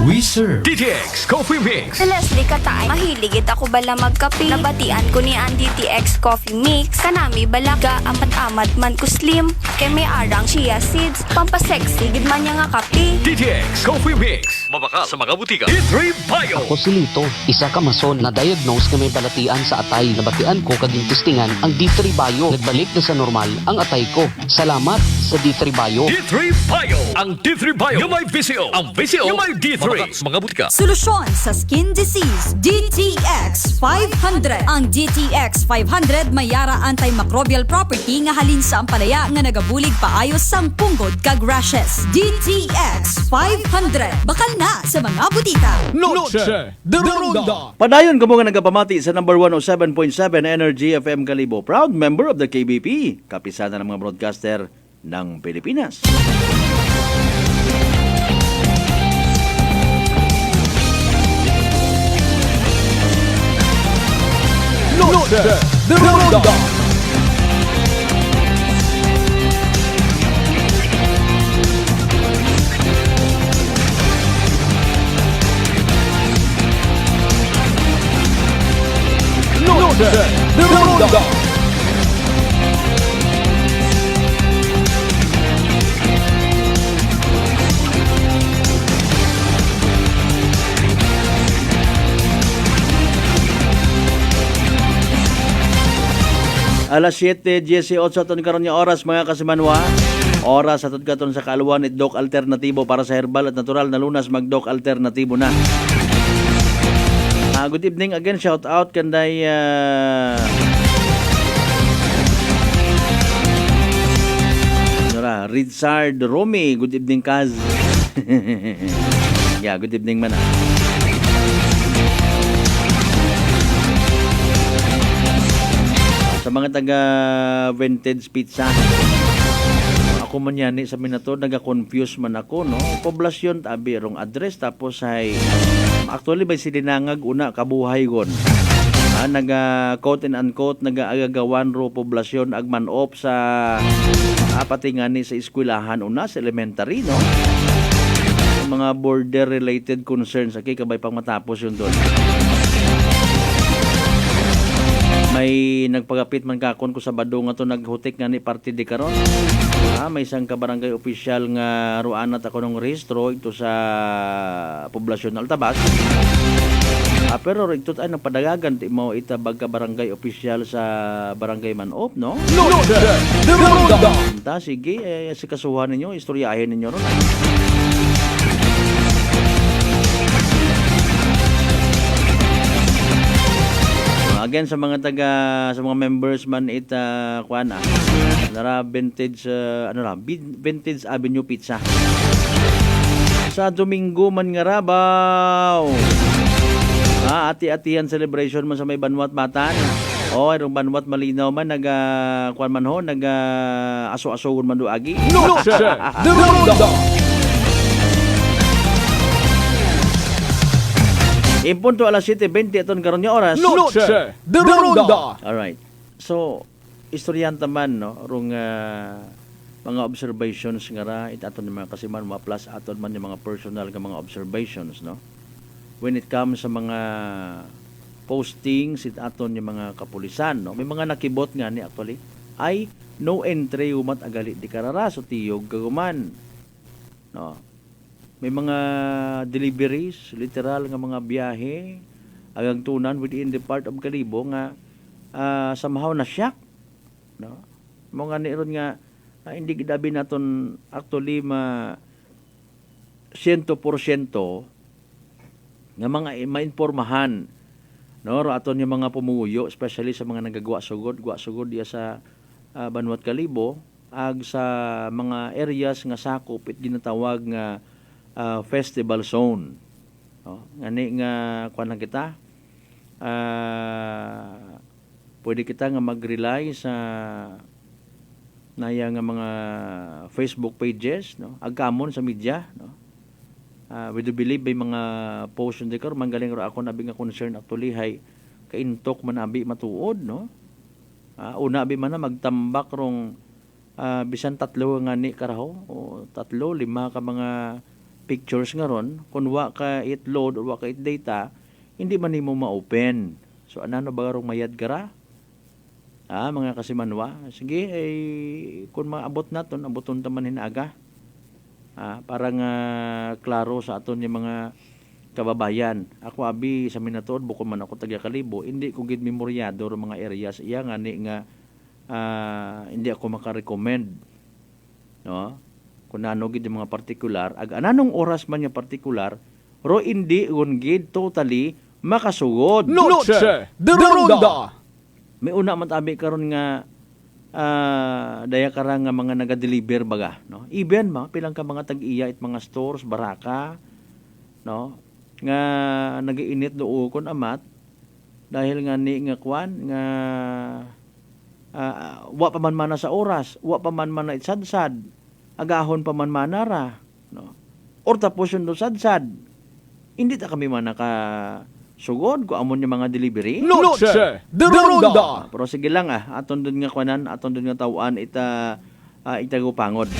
we serve. DTX Coffee Mix. Si Leslie Katay, mahiligit ako bala magkape. Nabatian ko ni ang DTX Coffee Mix. Kanami balaga, amat-amat man ko slim. Kay may arang chia seeds, pampasexy, gid man niya nga kape. DTX Coffee Mix. Mabaka sa mga butika. D3 Bio. Ako si Lito, isa ka mason na diagnose nga may balatian sa atay. Nabatian ko kaging testingan ang D3 Bio. Nagbalik na sa normal ang atay ko. Salamat sa D3 Bio. D3 Bio. Ang D3 Bio. Yung may VCO. Ang VCO. Yung may D3. Mabaka sa mga butika. Solusyon sa skin disease, DTX 500. Ang DTX 500 may yara antimicrobial property nga halin sa ampalaya nga nagabulig paayos sang punggod kag rashes. DTX 500. Bakal na sa mga butika. Noche de Ronda. Padayon kamo nga nagapamati sa number 107.7 Energy FM Kalibo. Proud member of the KBP. Kapisana ng mga broadcaster ng Pilipinas. Noche de Ronda. Noche de Ronda. Alas 7:18 aton karon nga oras mga kasimanwa. Oras aton katon sa kaaluan it Doc Alternatibo para sa herbal at natural na lunas mag-Doc Alternatibo na. Good evening again, shout out kanday Richard Romy, good evening Kaz. Yeah, good evening man. Sa mga taga Vintage Pizza, ako man yan sa minato, naga-confuse man ako, no? Poblasyon, tabi, rong address, tapos ay, actually, may silinangag, una, kabuhay gon. Naga-quote and unquote, naga-agagawan ro poblasyon, agman-op sa, pati nga ni sa eskwelahan, una, sa elementary, no? Mga border-related concerns, okay, kabay pang matapos yun doon. May nagpagapit man kakon ko sa Bado nga to naghutik nga ni party di karon. May isang kabarangay opisyal nga ruanat ako ng rehistro ito sa poblasyon Altabas. Pero ito ay napadagagan ti mo itabag ka barangay opisyal sa barangay Manop, no? Sige, si kasuhan ninyo, istoryahin ninyo ron. Again sa mga sa mga members man kuana nara Vintage Vintage Avenue Pizza sa Domingo man nga rabaw. Ati-atihan celebration man sa may Banwat Matan. Irong Banwat malinaw man kuan man ho aso-asogon man do agi. Impunto alas 7:20 aton karon nga oras. Noche de Ronda. Alright. So, istoryan taman, no? Rung mga observations nga ra, aton mga kasiman, mga plus aton man yung mga personal nga mga observations, no? When it comes sa mga posting sit aton yung mga kapulisan, no? May mga nakibot nga ni actually ay no entry umat agali di karara so tiyog kaguman, no? May mga deliveries, literal nga mga biyahe agang tunan within the part of Kalibo nga somehow na shock, no? Mga niron nga hindi gidabi naton actually 100% nga mga mainpormahan, no, aton yung mga pumuyo especially sa mga nagagwa sugod diya sa Banwat Kalibo ag sa mga areas nga sakop it ginatawag nga festival zone, no? Ngani nga kuan lang kita pwede kita nga mag-rely sa naya nga mga Facebook pages, no? Agkamon sa media, no? We do believe may mga post hindi karon manggaling ro ako nabi nga concern actually hay kaintok man abi matuod, no? Una abi man na magtambak rong bisan 3 nga ni karaho o 3-5 ka mga pictures nga ron kun wa ka it load or wa ka it data hindi man nimo ma-open. So anano ba rong mayad gara? Mga kasimanwa, sige ay kun maabot naton abuton ta man hinaga. Para nga klaro sa aton yung mga kababayan. Ako abi sa minatuod bukod man ako taga Kalibo, hindi ko gid memoryado ro mga areas iya nga ni nga hindi ako maka-recommend, no? Kung ano gid yung mga particular ag ananong oras man yung particular ro hindi gid totally makasugod. Noche de Ronda. May una man tabi karon nga daya karang nga mga naga-deliver baga, no? Even pilang ka mga tag-iya it mga stores baraka, no? Nga nagiinit do kon amat dahil nga ni nga kwan nga wa pa man mana sa oras, wa pa man mana itsadsad, agahon pa man manara, no? Or tapos yung sadsad. Hindi ta kami man naka sugod ko amon yung mga delivery. Noche de Ronda. Pero sige lang aton dun nga kwanan, aton dun nga tawaan itagupangod.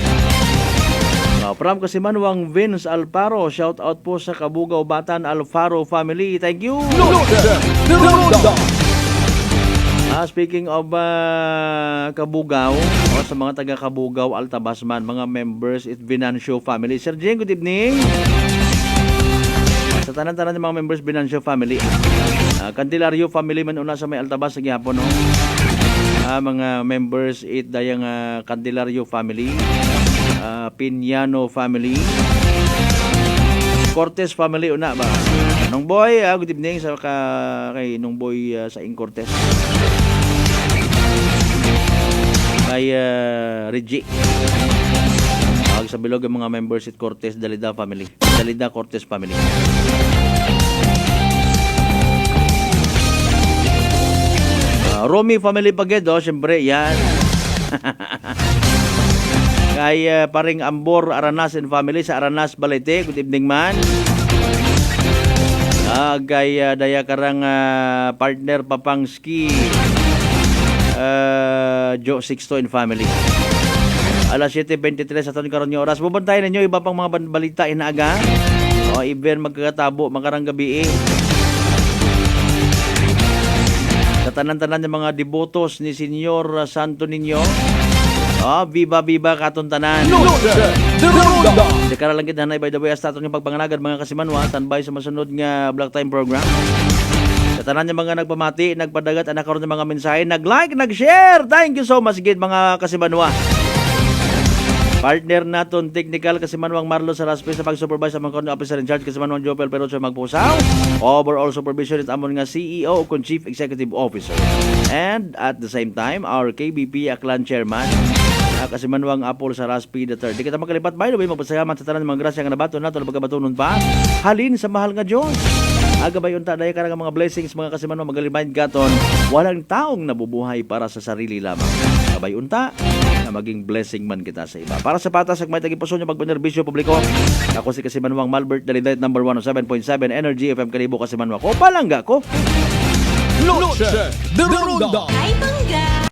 From Kasimanwang Vince Alfaro, shout out po sa Kabugaw Batan Alfaro family. Thank you. Noche de Ronda. Speaking of Kabugaw, sa mga taga Kabugaw Altabasman, mga members it Venancio family. Sir Jing, good evening. Sa tanan-tanan ng mga members Venancio family. Candelario family man una sa may Altabas sa gihapon, no? Mga members it dayang Candelario family, Piñano family, Cortez family una ba? Nung boy, good evening sa kay Nung boy sa Ing Cortez. Kay Reggie. Sa bilog ang mga members it Cortez Dalida family. Dalida Cortez family. Romy family pagedo, syempre yan. Kay paring Ambor Aranas and family sa Aranas Balete, good evening man. Kay daya karang partner Papangski Joe Sixto and family. Alas 7:23 sa taon karon nga oras. Bubantayan ninyo iba pang mga balita inaaga. Even magkakatabo makarang gabi Sa tanan-tanan ng mga debotos ni Senyor Santo Niño. Viva katon tanan. Dekara lang kita na by the way hasta aton yung pagpanganagad mga kasimanwa tanbay sa masunod nga Black Time program. Sa tanan yung mga nagpamati, nagpadagat anak karon ng mga mensahe, nag-like, nag-share. Thank you so much gid mga kasimanwa. Partner naton technical Kasimanwang Marlo Saraspe sa pag-supervise sa mga county officer in charge Kasimanwang Jopel Perocho magpusaw. Overall supervision it amon nga CEO o Chief Executive Officer. And at the same time, our KBP Aklan Chairman Kasimanwang Apol Saraspe III. Di kita makalipat by the way, magpasalamat sa tanan mga grasya nga nabaton nato pagkabatunon pa. Halin sa mahal nga Diyos. Agabay unta daya karang mga blessings mga Kasimanwang magalimahin gaton. Walang taong nabubuhay para sa sarili lamang. Agabay unta na maging blessing man kita sa iba. Para sa patas at may tagipuso nyo pagbenerbisyo publiko, ako si Kasimanwang Malbert, Dalidayt number 107.7 Energy FM Kalibo Kasimanwa ko. Palangga ko. Noche de Ronda. Ay, bangga!